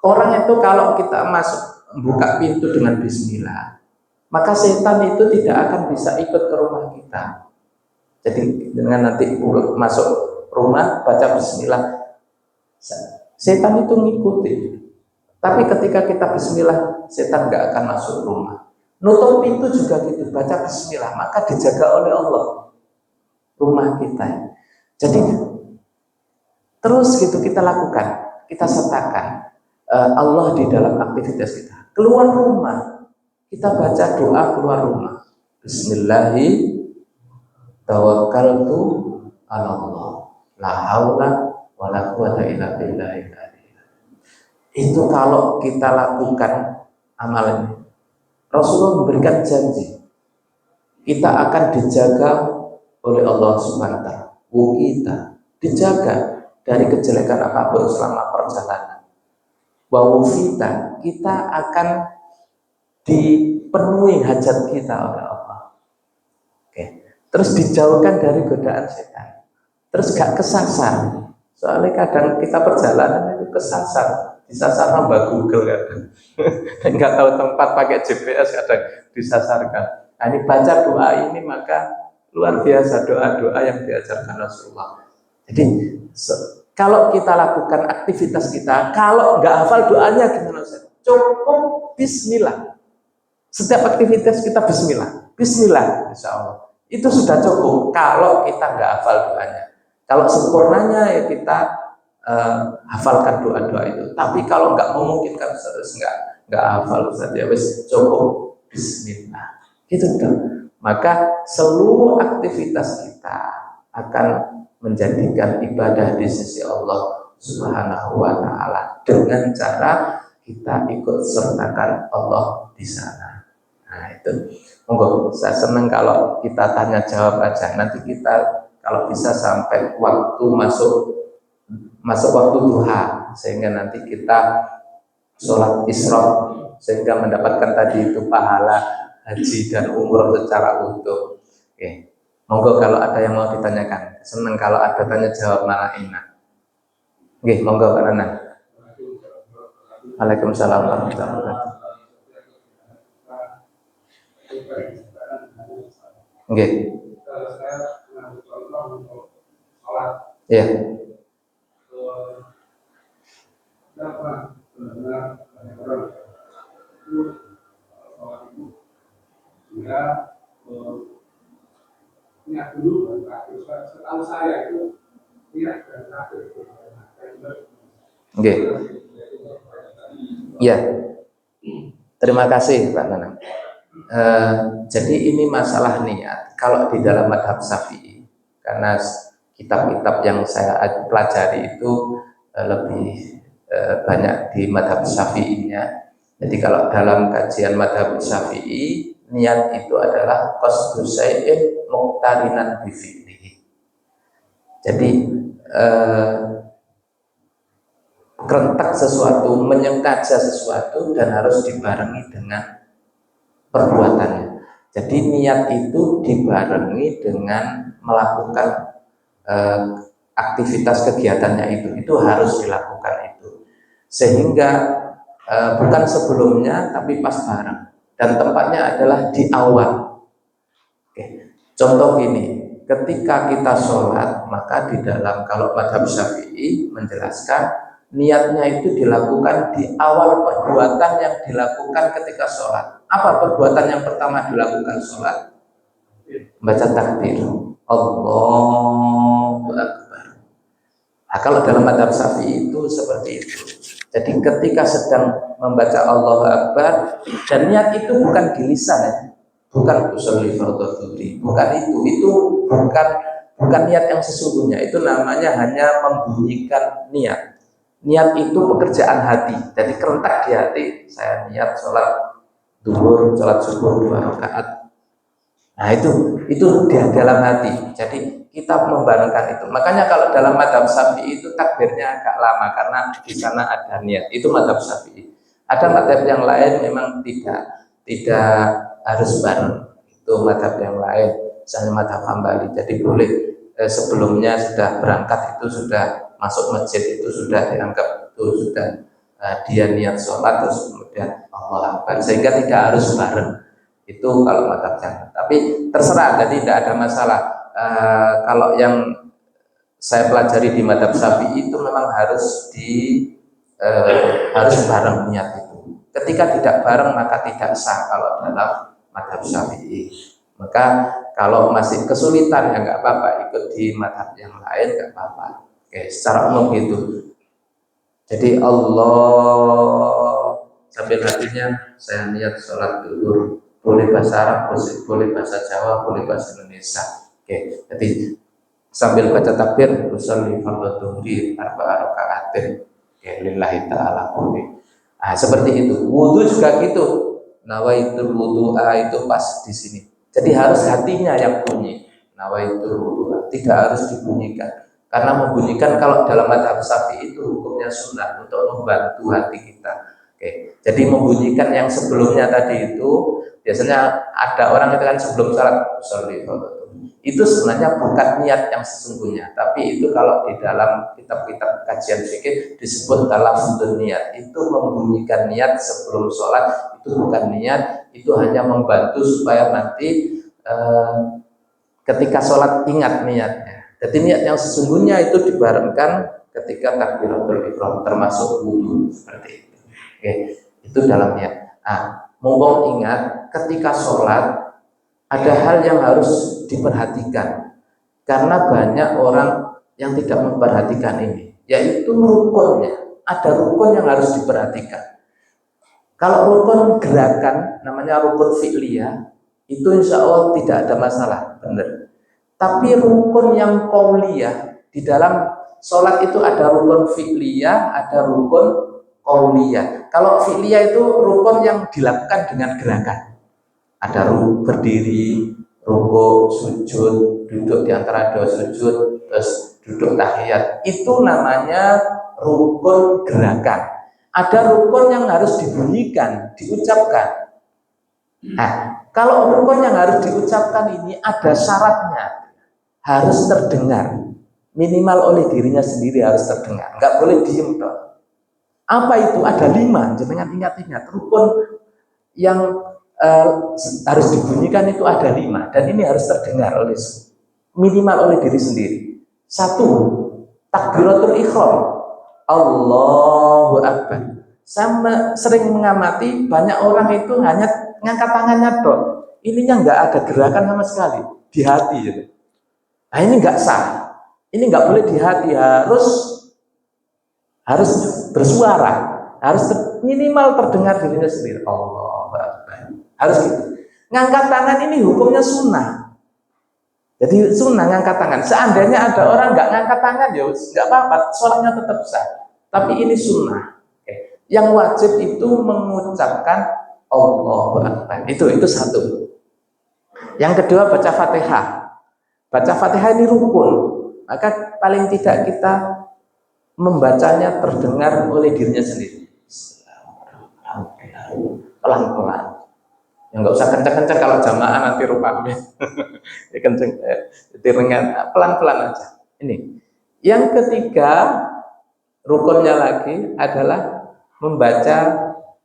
Orang itu kalau kita masuk buka pintu dengan bismillah, maka setan itu tidak akan bisa ikut ke rumah kita. Jadi dengan nanti masuk rumah baca bismillah, setan itu ngikuti. Tapi ketika kita bismillah, setan nggak akan masuk rumah. Nutup pintu juga gitu, baca bismillah, maka dijaga oleh Allah rumah kita. Jadi terus gitu kita lakukan, kita sertakan Allah di dalam aktivitas kita. Keluar rumah, kita baca doa keluar rumah. Bismillahirrahmanirrahim. Tawakkaltu 'ala Allah. La haula wala quwata illa billah. Itu kalau kita lakukan amalan, Rasulullah memberikan janji kita akan dijaga oleh Allah Subhanahu wa taala. Kita dijaga dari kejelekan apapun selama perjalanan. Wa kita akan dipenuhi hajat kita oleh Allah. Oke. Terus dijauhkan dari godaan setan. Terus gak kesasar. Soalnya kadang kita perjalanan itu kesasar, disasar nambah Google kadang. Nggak tahu tempat pakai GPS kadang disasarkan. Nah, ini baca doa ini maka luar biasa doa-doa yang diajarkan Rasulullah. Jadi kalau kita lakukan aktivitas kita, kalau nggak hafal doanya gimana Ustaz? Cukup bismillah. Setiap aktivitas kita bismillah, bismillah, insya Allah. Itu sudah cukup kalau kita nggak hafal doanya. Kalau sempurnanya ya kita hafalkan doa-doa itu. Tapi kalau nggak memungkinkan terus nggak hafal saja, wis cukup bismillah. Gitu kan. Maka seluruh aktivitas kita akan menjadikan ibadah di sisi Allah Subhanahu wa taala dengan cara kita ikut sertakan Allah di sana. Nah, itu. Monggo, saya senang kalau kita tanya jawab aja. Nanti kita kalau bisa sampai waktu masuk waktu duha, sehingga nanti kita sholat isra sehingga mendapatkan tadi itu pahala haji dan umroh secara utuh. Oke. Monggo kalau ada yang mau ditanyakan. Senang kalau ada tanya jawab, malah enak. Oke, monggo Pak Nana. Waalaikumsalam warahmatullahi wabarakatuh. Oke. Iya. Niat dulu, setahu saya itu niat dan terakhir. Oke. Iya. Terima kasih Pak Nanang. Jadi ini masalah niat. Kalau di dalam madhab Syafi'i, karena kitab-kitab yang saya pelajari itu lebih banyak di madhab Syafi'inya. Jadi kalau dalam kajian madhab Syafi'i, niat itu adalah qasdu syai'in muqtarinan bi fi'lihi. Jadi kerentak sesuatu, menyengkaja sesuatu dan harus dibarengi dengan perbuatannya. Jadi niat itu dibarengi dengan melakukan aktivitas kegiatannya itu harus dilakukan itu. Sehingga bukan sebelumnya tapi pas bareng, dan tempatnya adalah di awal. Oke. Contoh gini, ketika kita sholat, maka di dalam kalau madhab Syafi'i menjelaskan niatnya itu dilakukan di awal perbuatan yang dilakukan ketika sholat. Apa perbuatan yang pertama dilakukan sholat? Baca takbir. Allahu Akbar. Nah, kalau dalam madhab Syafi'i itu seperti itu. Jadi ketika sedang membaca Allahu Akbar, dan niat itu bukan di lisan ya, bukan usolli fardhu dhuhri, bukan itu bukan niat yang sesungguhnya. Itu namanya hanya membunyikan niat. Niat itu pekerjaan hati. Jadi kerentak di hati, saya niat sholat duhur, sholat subuh 2 rakaat. Nah itu di dalam hati. Jadi kita membarengkan itu. Makanya kalau dalam madhab Syafi'i itu takbirnya agak lama karena di sana ada niat. Itu madhab Syafi'i. Ada madhab yang lain memang tidak harus bareng. Itu madhab yang lain. Misalnya madhab Hambali. Jadi boleh sebelumnya sudah berangkat itu sudah masuk masjid itu sudah dianggap itu sudah dia niat sholat terus kemudian Allah Akbar sehingga tidak harus bareng. Itu kalau madhabnya. Tapi terserah, jadi tidak ada masalah. Kalau yang saya pelajari di madhab Syafi'i itu memang harus bareng niat itu. Ketika tidak bareng maka tidak sah kalau dalam madhab Syafi'i. Maka kalau masih kesulitan ya nggak apa-apa, ikut di madhab yang lain nggak apa-apa. Oke, secara umum gitu. Jadi Allah sambil hatinya saya niat sholat duhur. Boleh bahasa Arab, boleh bahasa Jawa, boleh bahasa Indonesia. Oke, jadi sambil baca takbir, usolli fardhu dhuhri 4 rakaatin. Oke, lillahi ta'ala. Nah, seperti itu. Wudu juga gitu. Nawaitul wudu'a itu pas di sini. Jadi harus hatinya yang bunyi. Nawaitul wudu'a, tidak harus dibunyikan. Karena membunyikan kalau dalam madhab Syafi'i itu hukumnya sunnah untuk membantu hati kita. Oke, jadi membunyikan yang sebelumnya tadi itu biasanya ada orang itu kan sebelum sholat itu sebenarnya bukan niat yang sesungguhnya, tapi itu kalau di dalam kitab-kitab kajian fikih disebut talafdzun niat. Itu membunyikan niat sebelum sholat itu bukan niat, itu hanya membantu supaya nanti ketika sholat ingat niatnya. Jadi niat yang sesungguhnya itu dibarengkan ketika takbiratul ihram termasuk wudu seperti itu. Oke, itu dalam niat. Nah, mumpung ingat ketika sholat ada hal yang harus diperhatikan karena banyak orang yang tidak memperhatikan ini, yaitu rukunnya. Ada rukun yang harus diperhatikan. Kalau rukun gerakan namanya rukun fi'liyah itu insya Allah tidak ada masalah, benar. Tapi rukun yang qauliyah di dalam sholat itu ada rukun fi'liyah, ada rukun qauliyah. Kalau fi'liyah itu rukun yang dilakukan dengan gerakan. Ada berdiri, rukuk, sujud, duduk di antara dua sujud, terus duduk tahiyat. Itu namanya rukun gerakan. Ada rukun yang harus dibunyikan, diucapkan. Nah, kalau rukun yang harus diucapkan ini ada syaratnya. Harus terdengar. Minimal oleh dirinya sendiri harus terdengar. Nggak boleh diem dong. Apa itu? Ada 5. Jangan ingat-ingat. Rukun yang harus dibunyikan itu ada 5. Dan ini harus terdengar oleh minimal oleh diri sendiri. 1. Takbiratul ihram. Allahu Akbar. Saya sering mengamati banyak orang itu hanya ngangkat tangannya dong. Ininya nggak ada gerakan sama sekali di hati gitu. Nah ini nggak sah. Ini nggak boleh di hati, harus bersuara, harus minimal terdengar dirinya sendiri. Allahu Akbar. Harus gitu. Ngangkat tangan ini hukumnya sunnah. Jadi sunnah ngangkat tangan. Seandainya ada orang nggak ngangkat tangan ya nggak apa-apa, sholatnya tetap sah. Tapi ini sunnah. Yang wajib itu mengucapkan Allahu Akbar. Itu 1. Yang kedua baca Fatihah. Baca Fatihah ini rukun. Maka paling tidak kita membacanya terdengar oleh dirinya sendiri. Pelan-pelan. Ya nggak usah kencang-kencang kalau jamaah nanti rupanya. Ya kencang, pelan-pelan aja. Ini. Yang ketiga rukunnya lagi adalah membaca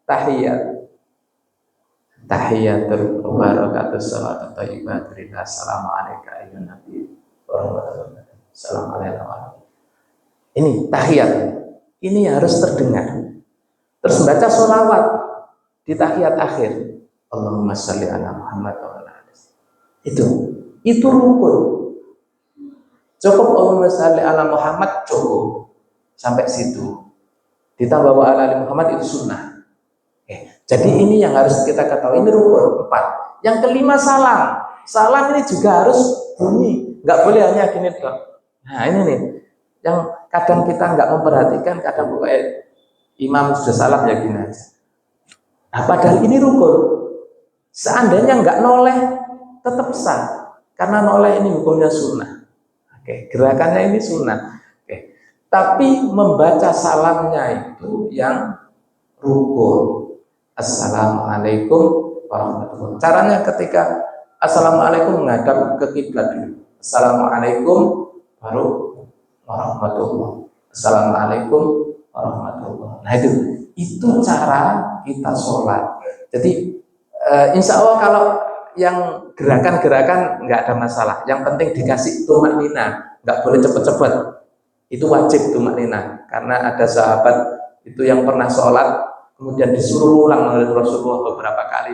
tahiyat. Tahiyatul mubarakatuh salatu thayyibatul lillah. Assalamualaikum ayyuhan nabi warahmatullahi wabarakatuh. Assalamualaikum. Ini tahiyat. Ini harus terdengar. Terus baca sholawat di tahiyat akhir. Allahumma sholli ala Muhammad wa ala ali. Itu rukun. Cukup Allahumma sholli ala Muhammad cukup sampai situ. Ditambah wa ala ali Muhammad itu sunnah. Jadi ini yang harus kita ketahui, ini rukun 4. Yang kelima salam. Salam ini juga harus bunyi, nggak boleh hanya gini dong. Nah ini nih, yang kadang kita nggak memperhatikan, kadang pokoknya imam sudah salam ya gini aja. Nah, padahal ini rukun. Seandainya nggak noleh, tetap sah. Karena noleh ini hukumnya sunnah. Oke, gerakannya ini sunnah. Oke. Tapi membaca salamnya itu yang rukun. Assalamualaikum warahmatullahi wabarakatuh. Caranya ketika assalamualaikum menghadap ke kiblat dulu. Assalamualaikum baru warahmatullahi. Assalamualaikum warahmatullahi. Nah itu cara kita sholat. Jadi insya Allah kalau yang gerakan-gerakan nggak ada masalah. Yang penting dikasih tumaknina, nggak boleh cepet-cepet. Itu wajib tumaknina. Karena ada sahabat itu yang pernah sholat kemudian disuruh ulang oleh Rasulullah beberapa kali.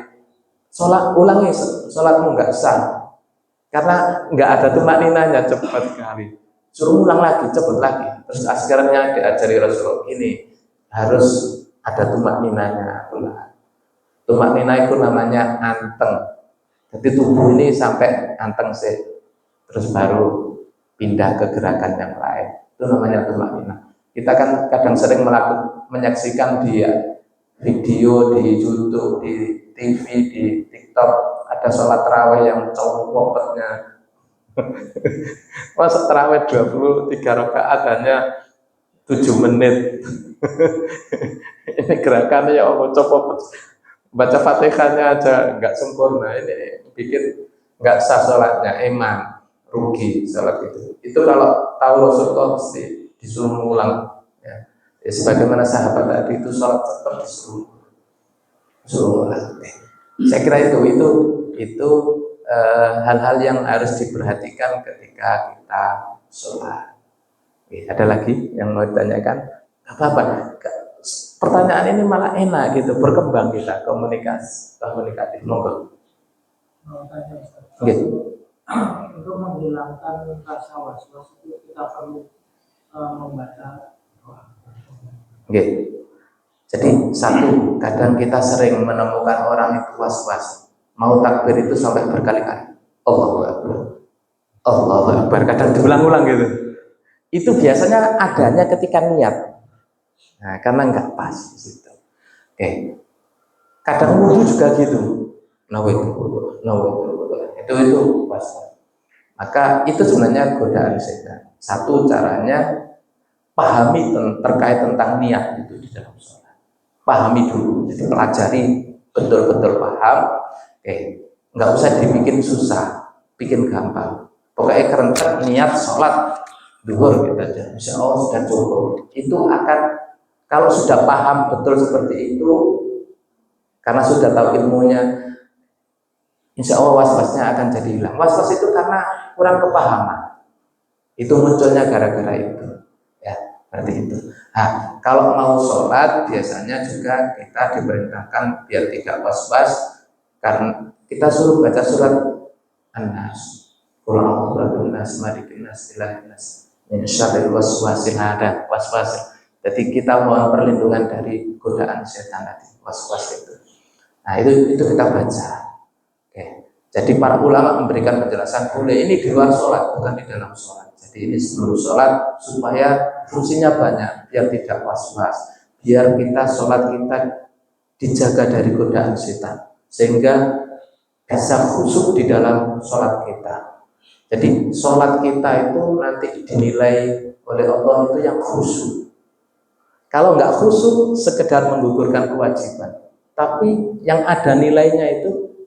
Ulangi sholatmu nggak sah karena nggak ada tumakninanya, cepat sekali. Suruh ulang lagi, cepat lagi. Terus akhirnya diajari Rasulullah ini harus ada tumakninanya. Tumaknina itu namanya anteng. Jadi tubuh ini sampai anteng sih, terus baru pindah ke gerakan yang lain. Itu namanya tumaknina. Kita kan kadang sering menyaksikan dia video di YouTube, di TV, di TikTok ada sholat tarawih yang copotnya. Masa tarawih 23 rakaat hanya 7 menit. Ini gerakannya ya Allah copot. Baca Fatihahnya aja nggak sempurna. Ini bikin nggak sah sholatnya, eman, rugi sholat itu. Itu kalau tahu Rasulullah mesti disuruh ulang. Ya. Sebagaimana sahabat tadi itu sholat tetap disuruh ulang. Saya kira itu hal-hal yang harus diperhatikan ketika kita sholat. Ada lagi yang mau ditanyakan? Apa-apa. Pertanyaan ini malah enak gitu, berkembang kita komunikatif. Monggo. Gitu. Untuk menghilangkan rasa was-was itu kita perlu membaca. Okay. Jadi satu, kadang kita sering menemukan orang itu was-was, mau takbir itu sampai berkali-kali. Allahu Akbar, Allahu Akbar, kadang diulang-ulang gitu. Itu biasanya adanya ketika niat. Nah, karena nggak pas di situ. Oke. Kadang wudhu juga gitu. Itu pas. Maka itu sebenarnya godaan setan. Satu caranya pahami terkait tentang niat itu di dalam sholat. Pahami dulu, jadi pelajari betul-betul paham. Nggak usah dibikin susah, bikin gampang. Pokoknya kerentak niat sholat duhur gitu aja. Insya Allah sudah cukup. Itu akan kalau sudah paham betul seperti itu, karena sudah tahu ilmunya, insya Allah was-wasnya akan jadi hilang. Was-was itu karena kurang kepahaman. Itu munculnya gara-gara itu. Seperti itu. Nah, kalau mau sholat biasanya juga kita diperintahkan biar tidak was-was, karena kita suruh baca surat An-Nas. Qul a'udzu birabbin nas, malikin nas, ilahin nas, min syarril waswasil hada, waswas. Jadi kita mohon perlindungan dari godaan setan tadi, was-was itu. Nah, itu kita baca. Oke. Jadi para ulama memberikan penjelasan boleh ini di luar sholat, bukan di dalam sholat. Jadi ini sebelum sholat supaya fungsinya banyak, biar tidak was-was, biar kita sholat kita dijaga dari godaan setan, sehingga bisa khusyuk di dalam sholat kita. Jadi sholat kita itu nanti dinilai oleh Allah itu yang khusyuk. Kalau nggak khusyuk, sekedar menggugurkan kewajiban. Tapi yang ada nilainya itu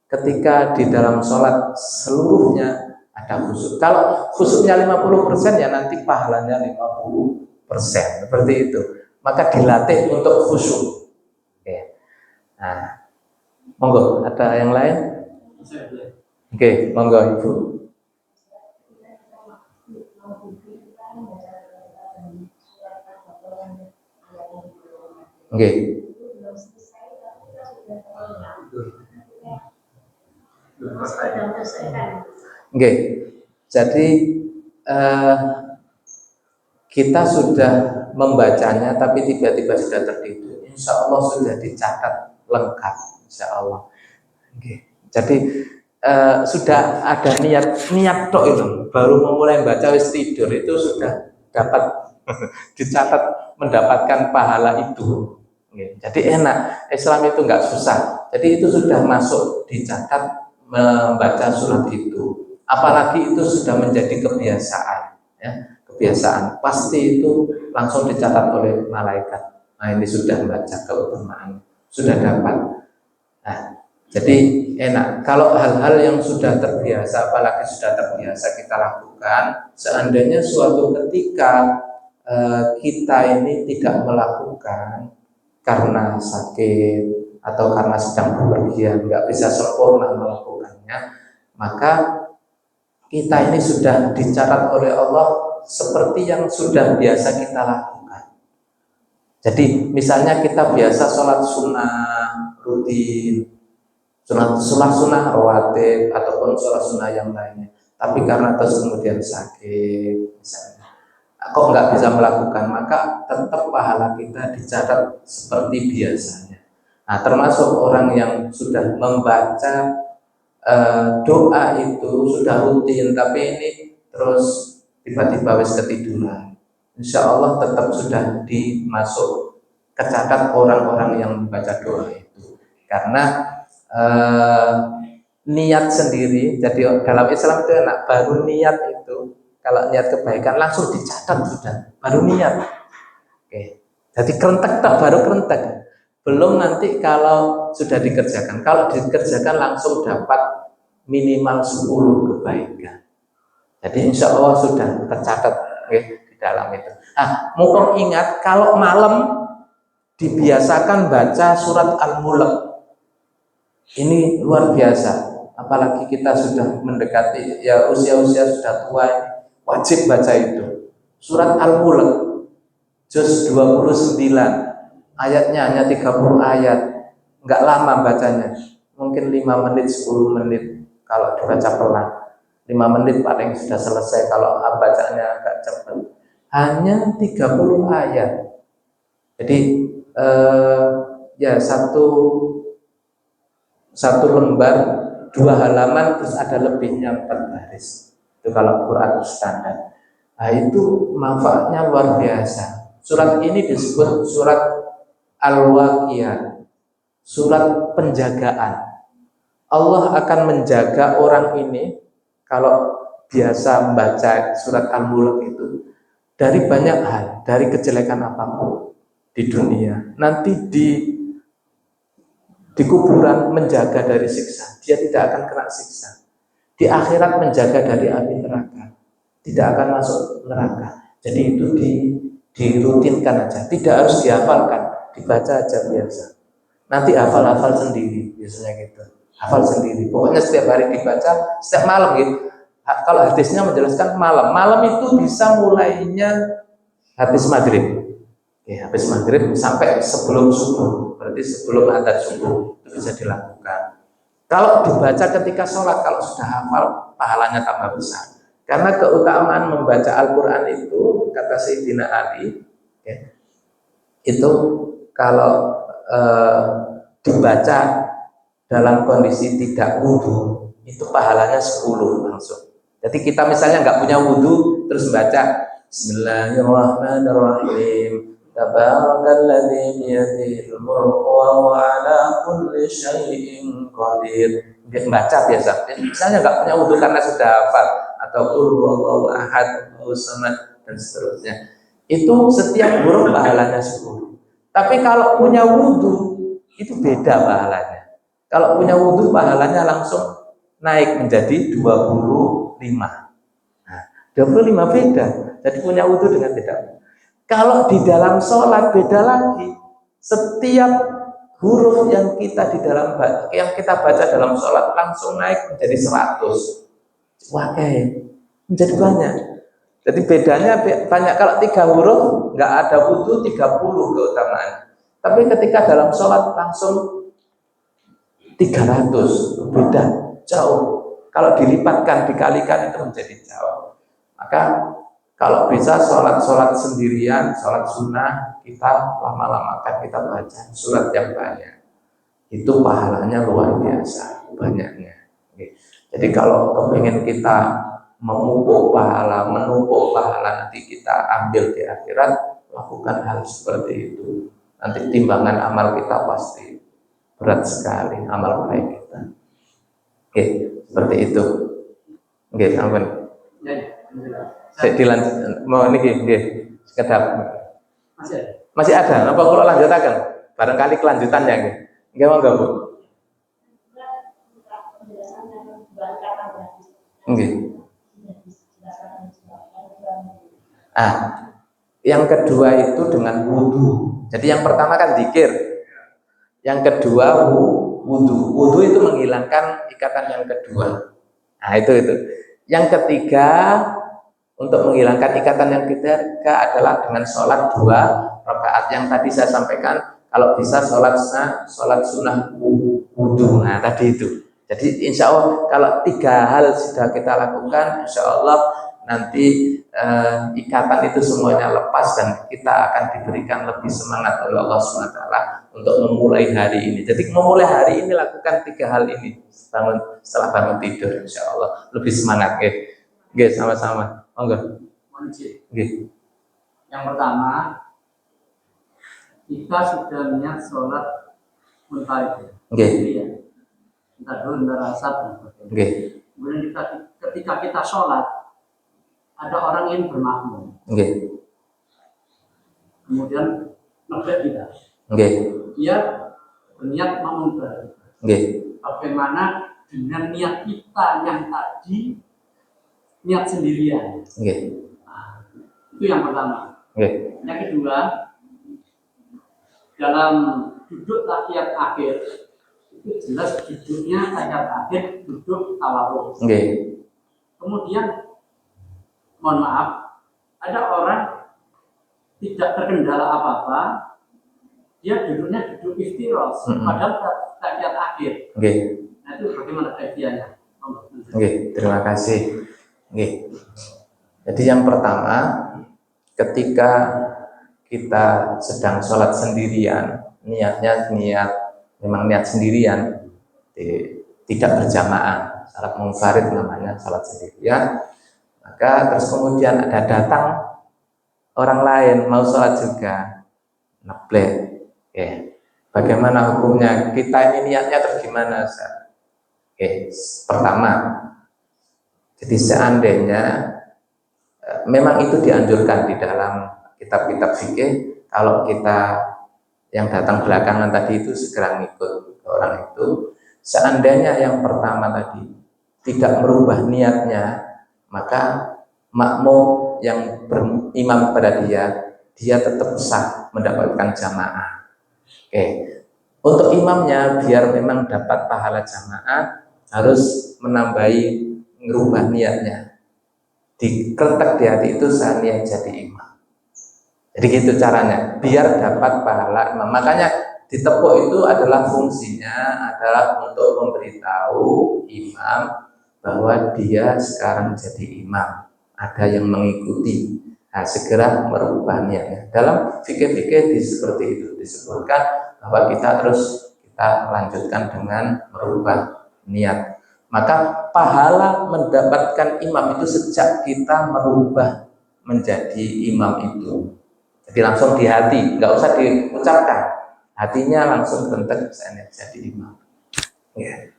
ketika di dalam sholat seluruhnya ada khusyuk. Kalau khusyuknya 50% ya nanti pahalanya 50%. Seperti itu. Maka dilatih untuk khusyuk. Oke. Nah, Monggo, ada yang lain? Oke, monggo Ibu. Oke. Oke. Jadi kita sudah membacanya tapi tiba-tiba sudah tertidur. Insya Allah sudah dicatat lengkap, insya Allah. Oke. Jadi sudah ada niat tok itu, baru memulai baca wis tidur itu sudah dapat dicatat mendapatkan pahala itu. Oke. Jadi enak, Islam itu nggak susah. Jadi itu sudah masuk dicatat membaca surat itu. Apalagi itu sudah menjadi kebiasaan, ya. Kebiasaan pasti itu langsung dicatat oleh malaikat. Nah ini sudah membaca keutamaan, sudah dapat. Nah, jadi enak. Kalau hal-hal yang sudah terbiasa, apalagi sudah terbiasa kita lakukan, seandainya suatu ketika kita ini tidak melakukan karena sakit atau karena sedang bepergian, nggak bisa sempurna melakukannya, maka kita ini sudah dicatat oleh Allah seperti yang sudah biasa kita lakukan. Jadi misalnya kita biasa sholat sunnah rutin, sunnah rawatib ataupun sholat sunnah yang lainnya, tapi karena terus kemudian sakit misalnya, kok nggak bisa melakukan, maka tetap pahala kita dicatat seperti biasanya. Nah, termasuk orang yang sudah membaca doa itu sudah rutin, tapi ini terus tiba-tiba wis ketiduran, insya Allah tetap sudah dimasuk kecatat orang-orang yang membaca doa itu, karena niat sendiri. Jadi dalam Islam itu enak, baru niat itu, kalau niat kebaikan langsung dicatat sudah, baru niat. Oke. Jadi kerentek tak, baru kerentek. Belum nanti kalau sudah dikerjakan. Kalau dikerjakan langsung dapat minimal 10 kebaikan. Jadi insya Allah sudah tercatat di dalam itu. Nah, mumpung ingat kalau malam dibiasakan baca surat Al-Mulk. Ini luar biasa. Apalagi kita sudah mendekati ya usia-usia sudah tua, wajib baca itu. Surat Al-Mulk juz 29. Ayatnya hanya 30 ayat. Enggak lama bacanya. Mungkin 5 menit, 10 menit kalau dibaca pelan. 5 menit paling sudah selesai kalau bacanya agak cepat. Hanya 30 ayat. Jadi ya satu lembar 2 halaman terus ada lebihnya 4 baris. Itu kalau Quran standar. Nah, itu manfaatnya luar biasa. Surat ini disebut surat Al-Waqiah, surat penjagaan. Allah akan menjaga orang ini kalau biasa membaca surat Al-Mulk itu dari banyak hal, dari kejelekan apapun di dunia. Nanti di kuburan menjaga dari siksa, dia tidak akan kena siksa. Di akhirat menjaga dari api neraka, tidak akan masuk neraka. Jadi itu dirutinkan aja, tidak harus dihafalkan, dibaca aja biasa. Nanti hafal-hafal sendiri, biasanya gitu. Hafal sendiri. Pokoknya setiap hari dibaca, setiap malam gitu. Kalau hadisnya menjelaskan malam. Malam itu bisa mulainya habis maghrib. Ya, habis maghrib sampai sebelum subuh. Berarti sebelum adzan subuh itu bisa dilakukan. Kalau dibaca ketika sholat, kalau sudah hafal, pahalanya tambah besar. Karena keutamaan membaca Al-Quran itu, kata Sayyidina Ali, ya, itu kalau dibaca dalam kondisi tidak wudhu, itu pahalanya 10 langsung. Jadi kita misalnya nggak punya wudhu, terus baca Bismillahirrahmanirrahim, Tabarakalladzi biyadihil mulku wa huwa ala kulli syai'in qadir. Baca biasa. Misalnya nggak punya wudhu karena sudah hafal, atau qul huwallahu ahad, Allahu samad, dan seterusnya. Itu setiap huruf pahalanya 10. Tapi kalau punya wudhu, itu beda pahalanya. Kalau punya wudhu pahalanya langsung naik menjadi 25. Nah, 25 beda. Jadi punya wudhu dengan tidak. Kalau di dalam sholat beda lagi. Setiap huruf yang kita baca dalam sholat langsung naik menjadi 100. Wah, menjadi banyak. Jadi bedanya banyak. Kalau 3 huruf nggak ada wudu 30 keutamaan. Tapi ketika dalam sholat langsung 300, beda jauh. Kalau dilipatkan, dikalikan itu menjadi jauh. Maka kalau bisa sholat sendirian, sholat sunnah, kita lama-lamakan, kita baca surat yang banyak. Itu pahalanya luar biasa, banyaknya. Jadi kalau ingin kita menumpuk pahala nanti kita ambil di akhirat, lakukan hal seperti itu. Nanti timbangan amal kita pasti berat sekali, amal baik kita. Oke, seperti itu. Oke, ampun. Saya dilanjut, mau ini sekedar. Masih ada. Apa kalau lanjutakan? Barangkali kelanjutannya. Enggak mau Bu? Oke. Yang kedua itu dengan wudu. Jadi yang pertama kan zikir. Yang kedua wudu. Wudu itu menghilangkan ikatan yang kedua. Nah, itu. Yang ketiga, untuk menghilangkan ikatan yang ketiga adalah dengan sholat 2 rakaat. Yang tadi saya sampaikan, kalau bisa sholat sunnah wudu. Nah, tadi itu. Jadi insya Allah kalau 3 hal sudah kita lakukan, insya Allah nanti ikatan itu semuanya lepas dan kita akan diberikan lebih semangat oleh Allah SWT untuk memulai hari ini. Jadi memulai hari ini lakukan 3 hal ini setelah bangun tidur, insya Allah lebih semangat. Oke, sama-sama. Monggo. Yang pertama, kita sudah niat sholat munfarid. Kita dulu merasa. Kemudian ketika kita sholat, ada orang yang bermakmum. Kemudian ngebet kita. Dia berniat makmum baru. Bagaimana dengan niat kita yang tadi niat sendirian? Nah, itu yang pertama. Yang kedua, dalam duduk tahiyat akhir itu jelas duduknya tahiyat akhir duduk tawarruk. Kemudian mohon maaf, ada orang tidak terkendala apa-apa, dia duduknya duduk iftiros, padahal tahiyat akhir. Nah, itu bagaimana kajiannya? Terima kasih. Jadi yang pertama, ketika kita sedang sholat sendirian, niatnya memang niat sendirian, tidak berjamaah, sholat munfarid namanya, sholat sendirian. Maka terus kemudian ada datang orang lain mau sholat juga, neblek. Bagaimana hukumnya? Kita ini niatnya terus gimana? Pertama, jadi seandainya memang itu dianjurkan di dalam kitab-kitab fikih, kalau kita yang datang belakangan tadi itu segera ngikut orang itu. Seandainya yang pertama tadi tidak merubah niatnya, maka makmum yang berimam kepada dia tetap sah mendapatkan jamaah. Untuk imamnya biar memang dapat pahala jamaah harus menambahi merubah niatnya. Dikretek di hati itu saya niat jadi imam. Jadi gitu caranya biar dapat pahala imam. Makanya ditepuk itu adalah fungsinya adalah untuk memberitahu imam bahwa dia sekarang jadi imam, ada yang mengikuti. Nah, segera merubah niatnya. Dalam fikih-fikih seperti itu disebutkan bahwa kita lanjutkan dengan merubah niat. Maka pahala mendapatkan imam itu sejak kita merubah menjadi imam itu. Jadi langsung di hati, nggak usah diucapkan. Hatinya langsung bentek saya jadi imam.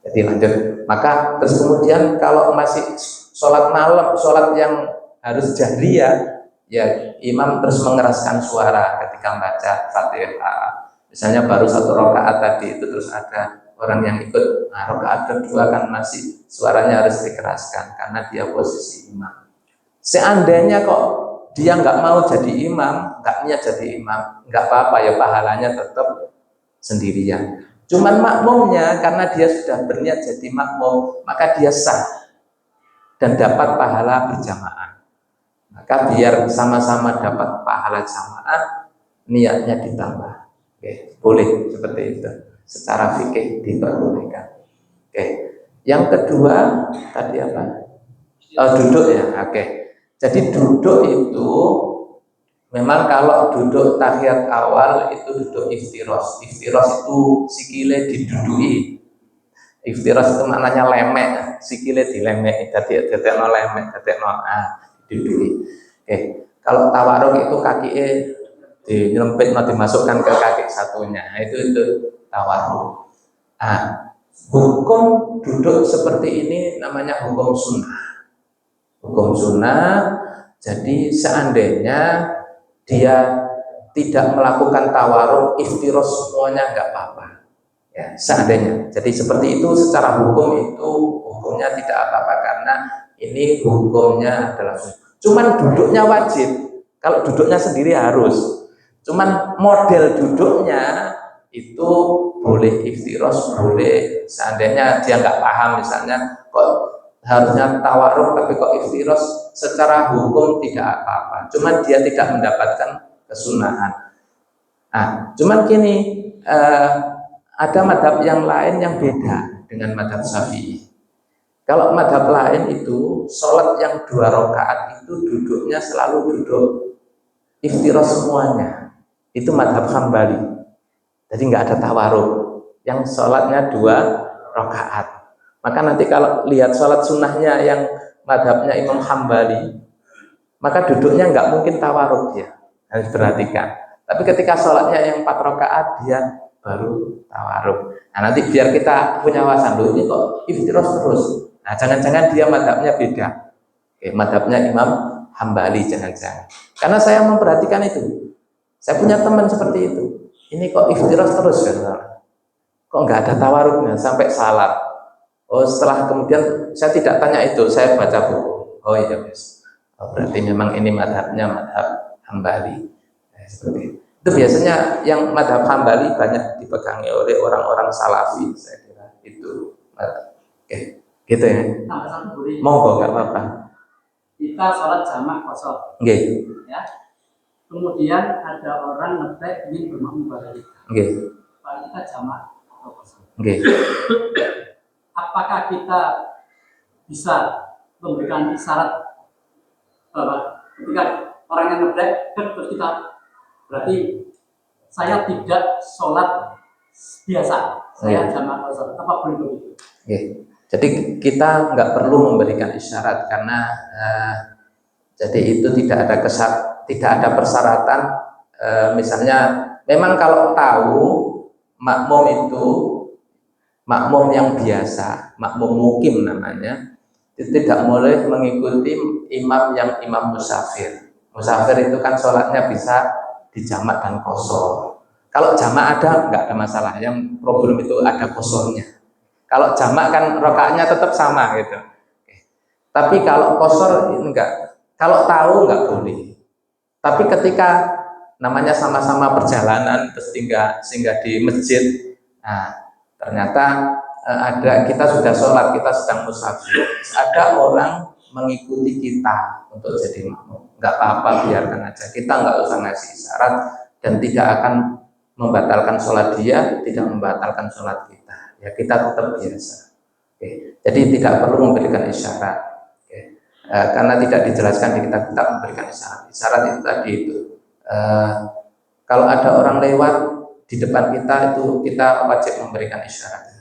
Jadi lanjut. Maka terus kemudian kalau masih sholat malam, sholat yang harus jahriyah, ya imam terus mengeraskan suara ketika membaca Fatihah. Misalnya baru 1 rakaat tadi itu terus ada orang yang ikut, nah rakaat kedua kan masih suaranya harus dikeraskan karena dia posisi imam. Seandainya kok dia nggak mau jadi imam, nggak niat jadi imam, nggak apa-apa ya, pahalanya tetap sendirian. Cuman makmumnya karena dia sudah berniat jadi makmum, maka dia sah dan dapat pahala berjamaah. Maka biar sama-sama dapat pahala jamaah, niatnya ditambah. Oke, boleh seperti itu. Secara fikih diperbolehkan. Oke. Yang kedua tadi apa? Duduk ya. Oke. Jadi duduk itu memang kalau duduk tahiyat awal itu duduk iftiros. Iftiros itu sikile diduduki. Iftiros itu maknanya lemek, sikile dilemek, dadekno lemek, dadekno diduduki. Oke. Kalau tawarruk itu kakinya dinyelempit, dimasukkan ke kaki satunya. Nah, itu tawarruk. Hukum duduk seperti ini namanya hukum sunnah. Hukum sunnah. Jadi seandainya dia tidak melakukan tawarruk, iftiros semuanya nggak apa-apa. Ya, seandainya. Jadi seperti itu secara hukum itu hukumnya tidak apa-apa karena ini hukumnya adalah cuman duduknya wajib. Kalau duduknya sendiri harus. Cuman model duduknya itu boleh iftiros, boleh seandainya dia nggak paham misalnya kok harusnya tawarruk tapi kok iftiros, secara hukum tidak apa-apa. Cuman dia tidak mendapatkan kesunahan. Cuman gini, ada madhab yang lain yang beda dengan madhab Syafi'i. Kalau madhab lain itu sholat yang 2 rakaat itu duduknya selalu duduk iftiros semuanya. Itu madhab Hambali. Jadi nggak ada tawarruk. Yang sholatnya 2 rakaat. Maka nanti kalau lihat sholat sunnahnya yang madhabnya Imam Hambali, maka duduknya nggak mungkin tawarruk dia. Harus perhatikan. Tapi ketika sholatnya yang 4 rakaat dia baru tawarruk. Nah, nanti biar kita punya wawasan dulu, ini kok iftiros terus. Nah, jangan-jangan dia madhabnya beda. Oke, madhabnya Imam Hambali jangan-jangan. Karena saya memperhatikan itu. Saya punya teman seperti itu. Ini kok iftiros terus kan? Kok nggak ada tawarruknya sampai salat. Oh, setelah kemudian saya tidak tanya itu, saya baca buku. Oh iya, guys. Oh, berarti memang ini madhabnya madhab Hambali. Seperti itu. Itu biasanya yang madhab Hambali banyak dipegangi oleh orang-orang Salafi, saya kira itu. Oke, gitu ya. Monggo, nggak apa-apa. Kita sholat jamak kosong. Oke. Ya. Kemudian ada orang ngetek ingin bermakmum pada kita. Oke. Kalau kita jamak atau kosong. Oke. Apakah kita bisa memberikan isyarat bahwa ketika orang yang ngetek terus kita berarti saya tidak sholat biasa, saya jamak kosong. Apa boleh begitu? Oke. Jadi kita nggak perlu memberikan isyarat karena jadi itu tidak ada persyaratan. Misalnya, memang kalau tahu makmum itu makmum yang biasa, makmum mukim namanya, itu tidak boleh mengikuti imam yang imam musafir. Musafir itu kan sholatnya bisa dijamak dan qashar. Kalau jamak nggak ada masalah. Yang problem itu ada qasharnya. Kalau jamak kan rakaatnya tetap sama gitu. Tapi kalau qashar enggak. Kalau tahu enggak boleh. Tapi ketika namanya sama-sama perjalanan terus singgah di masjid, nah ternyata kita sudah sholat, kita sedang musafir, ada orang mengikuti kita untuk jadi makmum, nggak apa-apa, biarkan aja, kita nggak usah ngasih isyarat dan tidak akan membatalkan sholat dia, tidak membatalkan sholat kita, ya kita tetap biasa. Oke. Jadi tidak perlu memberikan isyarat. Oke. Karena tidak dijelaskan di kitab kita memberikan isyarat. Isyarat itu tadi itu. Kalau ada orang lewat di depan kita itu kita wajib memberikan isyarat.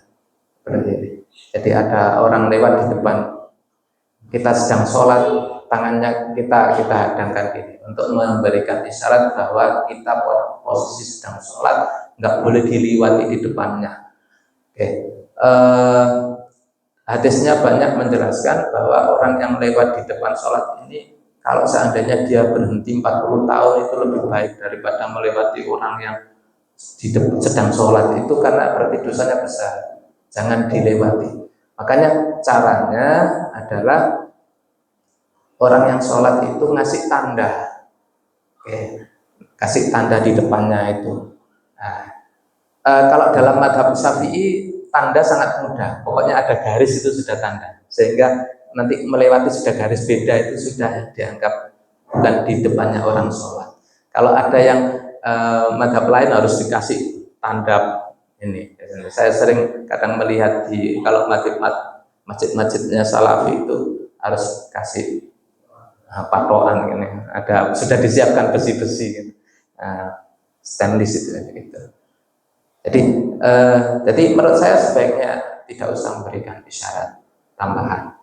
Jadi ada orang lewat di depan, kita sedang sholat, tangannya kita hadangkan gini untuk memberikan isyarat bahwa kita posisi sedang sholat, nggak boleh diliwati di depannya. Oke. Hadisnya banyak menjelaskan bahwa orang yang lewat di depan sholat ini, kalau seandainya dia berhenti 40 tahun itu lebih baik daripada melewati orang yang sedang sholat itu, karena berarti dosanya besar. Jangan dilewati. Makanya caranya adalah orang yang sholat itu ngasih tanda, kasih tanda di depannya itu. Nah, Kalau dalam madhab Syafi'i tanda sangat mudah, pokoknya ada garis itu sudah tanda, sehingga nanti melewati sudah garis beda itu sudah dianggap bukan di depannya orang sholat. Kalau ada yang madhab lain harus dikasih tanda ini. Saya sering kadang melihat di kalau masjid-masjidnya Salafi itu harus kasih patokan ini, ada sudah disiapkan besi-besi gitu. Stainless itu gitu. Jadi menurut saya sebaiknya tidak usah memberikan isyarat tambahan.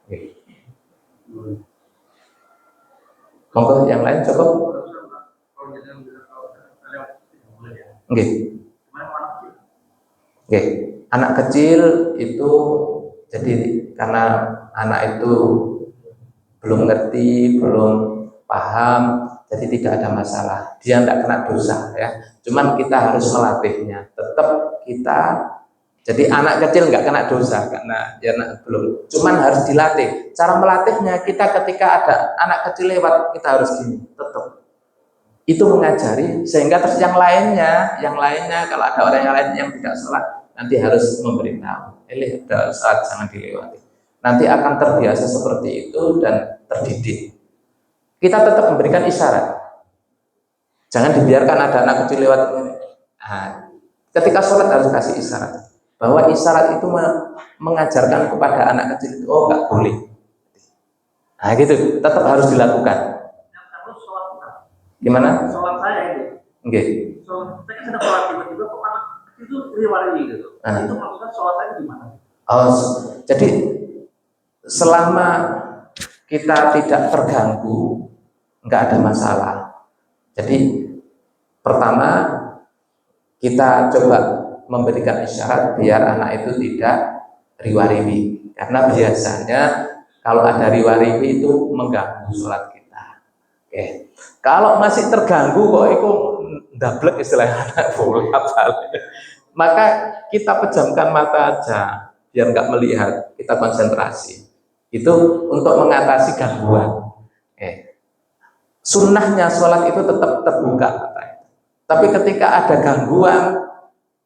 Monggo yang lain cukup. Oke. Oke. Anak kecil itu jadi karena anak itu belum ngerti, belum paham, jadi tidak ada masalah. Dia tidak kena dosa ya. Cuman kita harus melatihnya. Tetap kita jadi anak kecil nggak kena dosa karena ya belum. Cuman harus dilatih. Cara melatihnya kita ketika ada anak kecil lewat kita harus gini. Tetap itu mengajari sehingga terus yang lainnya kalau ada orang yang lain yang tidak sholat nanti harus memberitahu. Ini ada saat jangan dilewati. Nanti akan terbiasa seperti itu dan terdidik. Kita tetap memberikan isyarat. Jangan dibiarkan ada anak kecil lewat ini. Nah, ketika sholat harus kasih isyarat. Bahwa isyarat itu mengajarkan kepada anak kecil itu, oh nggak boleh. Nah gitu, tetap harus dilakukan. Gimana? Sholat saya itu. Oke. Sholat saya kan sedang sholat tiba-tiba kok anak itu riwayat gitu. Itu maksudnya sholat saya gimana? Oh, jadi selama kita tidak terganggu, nggak ada masalah. Jadi pertama kita coba memberikan isyarat biar anak itu tidak riwariwi, karena biasanya kalau ada riwariwi itu mengganggu sholat kita. Oke. Kalau masih terganggu kok itu ndablek istilahnya anak bolak maka kita pejamkan mata aja biar nggak melihat, kita konsentrasi. Itu untuk mengatasi gangguan. Sunnahnya sholat itu tetap terbuka. Tapi ketika ada gangguan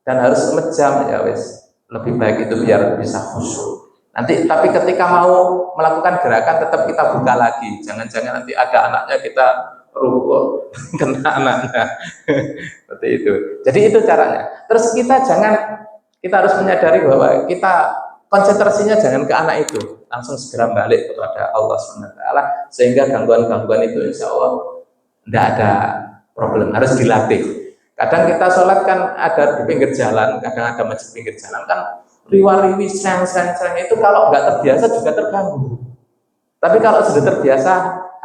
dan harus mejam ya wes lebih baik itu biar bisa khusyuk. Tapi ketika mau melakukan gerakan tetap kita buka lagi. Jangan-jangan nanti ada anaknya kita rukuk kena anaknya. Seperti itu. Jadi itu caranya. Terus kita harus menyadari bahwa kita konsentrasinya jangan ke anak itu, langsung segera balik kepada Allah SWT sehingga gangguan-gangguan itu insya Allah tidak ada problem, harus dilatih. Kadang kita sholat kan ada di pinggir jalan, kadang ada masjid pinggir jalan kan riwariwi serang itu kalau nggak terbiasa juga terganggu. Tapi kalau sudah terbiasa,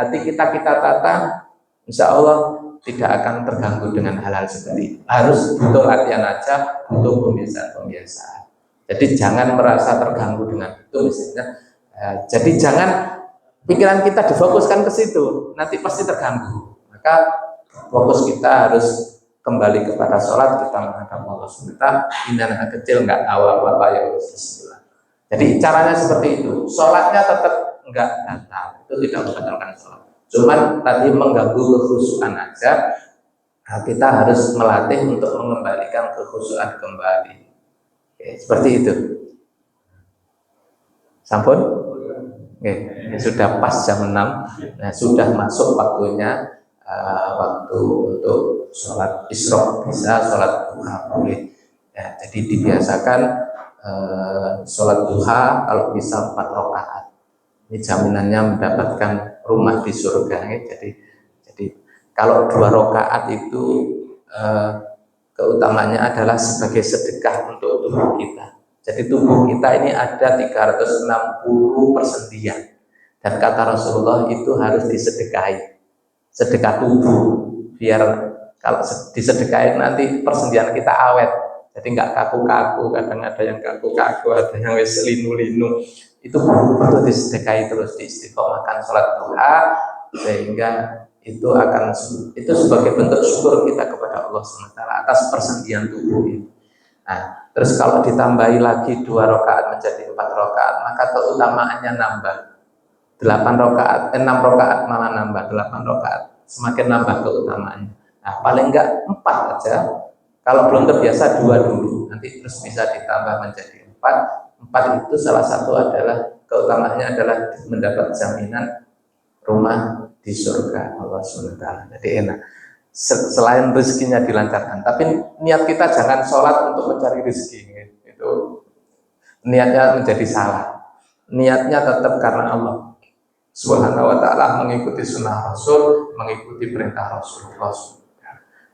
hati kita tata, insya Allah tidak akan terganggu dengan hal-hal seperti itu. Harus butuh latihan aja, butuh pembiasaan. Jadi jangan merasa terganggu dengan itu misalnya. Jadi jangan pikiran kita difokuskan ke situ, nanti pasti terganggu. Maka fokus kita harus kembali kepada sholat, kita menghadap Allah SWT. Ini anak kecil nggak tahu apa-apa ya Bismillah. Jadi caranya seperti itu. Sholatnya tetap nggak batal, itu tidak membatalkan sholat. Cuman tadi mengganggu kekhusyuan aja. Nah, kita harus melatih untuk mengembalikan kekhusyuan kembali. Oke, seperti itu. Sampun? Oke, ini sudah pas jam 6. Nah, sudah masuk waktunya waktu untuk sholat isyraq, bisa sholat duha boleh. Ya, jadi dibiasakan sholat duha kalau bisa 4 rakaat. Ini jaminannya mendapatkan rumah di surga. Ya. Jadi kalau 2 rakaat itu keutamanya adalah sebagai sedekah untuk tubuh kita. Jadi tubuh kita ini ada 360 persendian. Dan kata Rasulullah itu harus disedekahi. Sedekah tubuh. Biar kalau disedekahi nanti persendian kita awet. Jadi nggak kaku-kaku. Kadang ada yang kaku-kaku, ada yang wis linu-linu. Itu butuh disedekahi terus, diistiqomahkan sholat duha. Sehingga itu sebagai bentuk syukur kita kepada Allah SWT atas persendian tubuh ini. Nah, terus kalau ditambahi lagi 2 rakaat menjadi 4 rakaat, maka keutamaannya nambah 8 rakaat, 6 rakaat malah nambah 8 rakaat, semakin nambah keutamaannya. Nah, paling enggak 4 aja Kalau belum terbiasa 2 dulu, nanti terus bisa ditambah menjadi 4. 4 itu salah satu adalah keutamaannya adalah mendapat jaminan rumah di surga Allah SWT. Jadi enak. Selain rezekinya dilancarkan, tapi niat kita jangan sholat untuk mencari rezeki. Itu niatnya menjadi salah. Niatnya tetap karena Allah Subhanahu wa ta'ala, mengikuti sunnah Rasul, mengikuti perintah Rasulullah.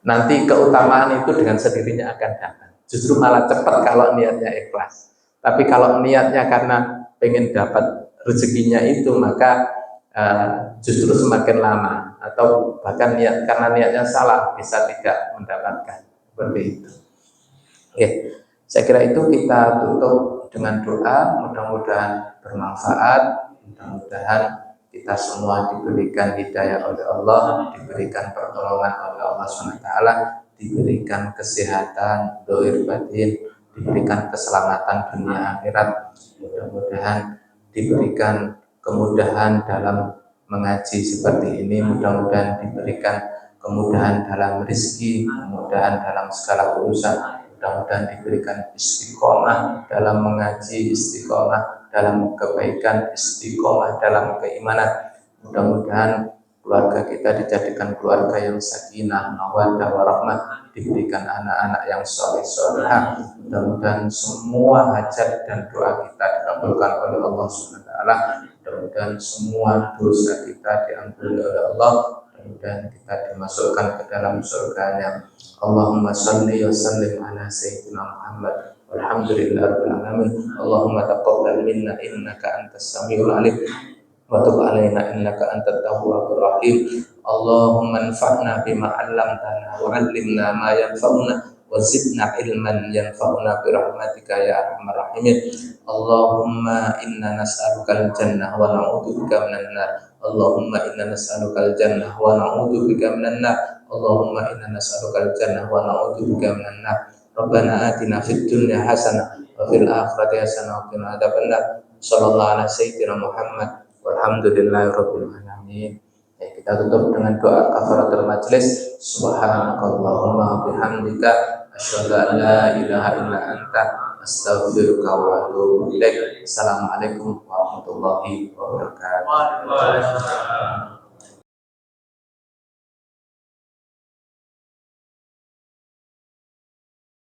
Nanti keutamaan itu dengan sendirinya akan datang. Justru malah cepat kalau niatnya ikhlas. Tapi kalau niatnya karena pengen dapat rezekinya itu, maka justru semakin lama, atau bahkan karena niatnya salah bisa tidak mendapatkan, seperti itu. Oke, saya kira itu kita tutup dengan doa, mudah-mudahan bermanfaat, mudah-mudahan kita semua diberikan hidayah oleh Allah, diberikan pertolongan oleh Allah SWT, diberikan kesehatan dohir batin, diberikan keselamatan dunia akhirat, mudah-mudahan diberikan kemudahan dalam mengaji seperti ini, mudah-mudahan diberikan kemudahan dalam rezeki, kemudahan dalam segala urusan, mudah-mudahan diberikan istiqomah dalam mengaji, istiqomah dalam kebaikan, istiqomah dalam keimanan. Mudah-mudahan keluarga kita dijadikan keluarga yang sakinah, mawaddah, warahmah, diberikan anak-anak yang soleh-solehah. Mudah-mudahan semua hajat dan doa kita dikabulkan oleh Allah SWT. Mudah-mudahan semua dosa kita diampuni oleh Allah. Mudah-mudahan kita dimasukkan ke dalam surganya. Allahumma salli wa sallim ala sayyidina Muhammad. Walhamdulillahirabbil alamin. Allahumma taqabbal minna innaka antas samiul alim wa tub alaina innaka antat tawwabur rahim. Allahumma anfa'na bima 'allamtana wa 'allimna ma yanfa'una wa zidna ilman yanfa'una bi rahmatika ya arhamar rahimin. Allahumma inna nas'alukal jannah wa na'udzubika minan nar. Allahumma inna nas'alukal jannah wa na'udzubika minan nar. Allahumma inna nas'alukal jannah wa na'udzubika minan nar. Rabbana atina fid dunya hasanah wa fil akhirati hasanah wa qina adzabannar. Sallallahu ala sayyidina Muhammad walhamdulillahirabbil alamin. Ya, kita tutup dengan doa kafaratul majlis. Subhanakallahumma wa bihamdika asyhadu an la ilaha illa anta astaghfiruka wa atubu ilaik. Assalamualaikum warahmatullahi wabarakatuh.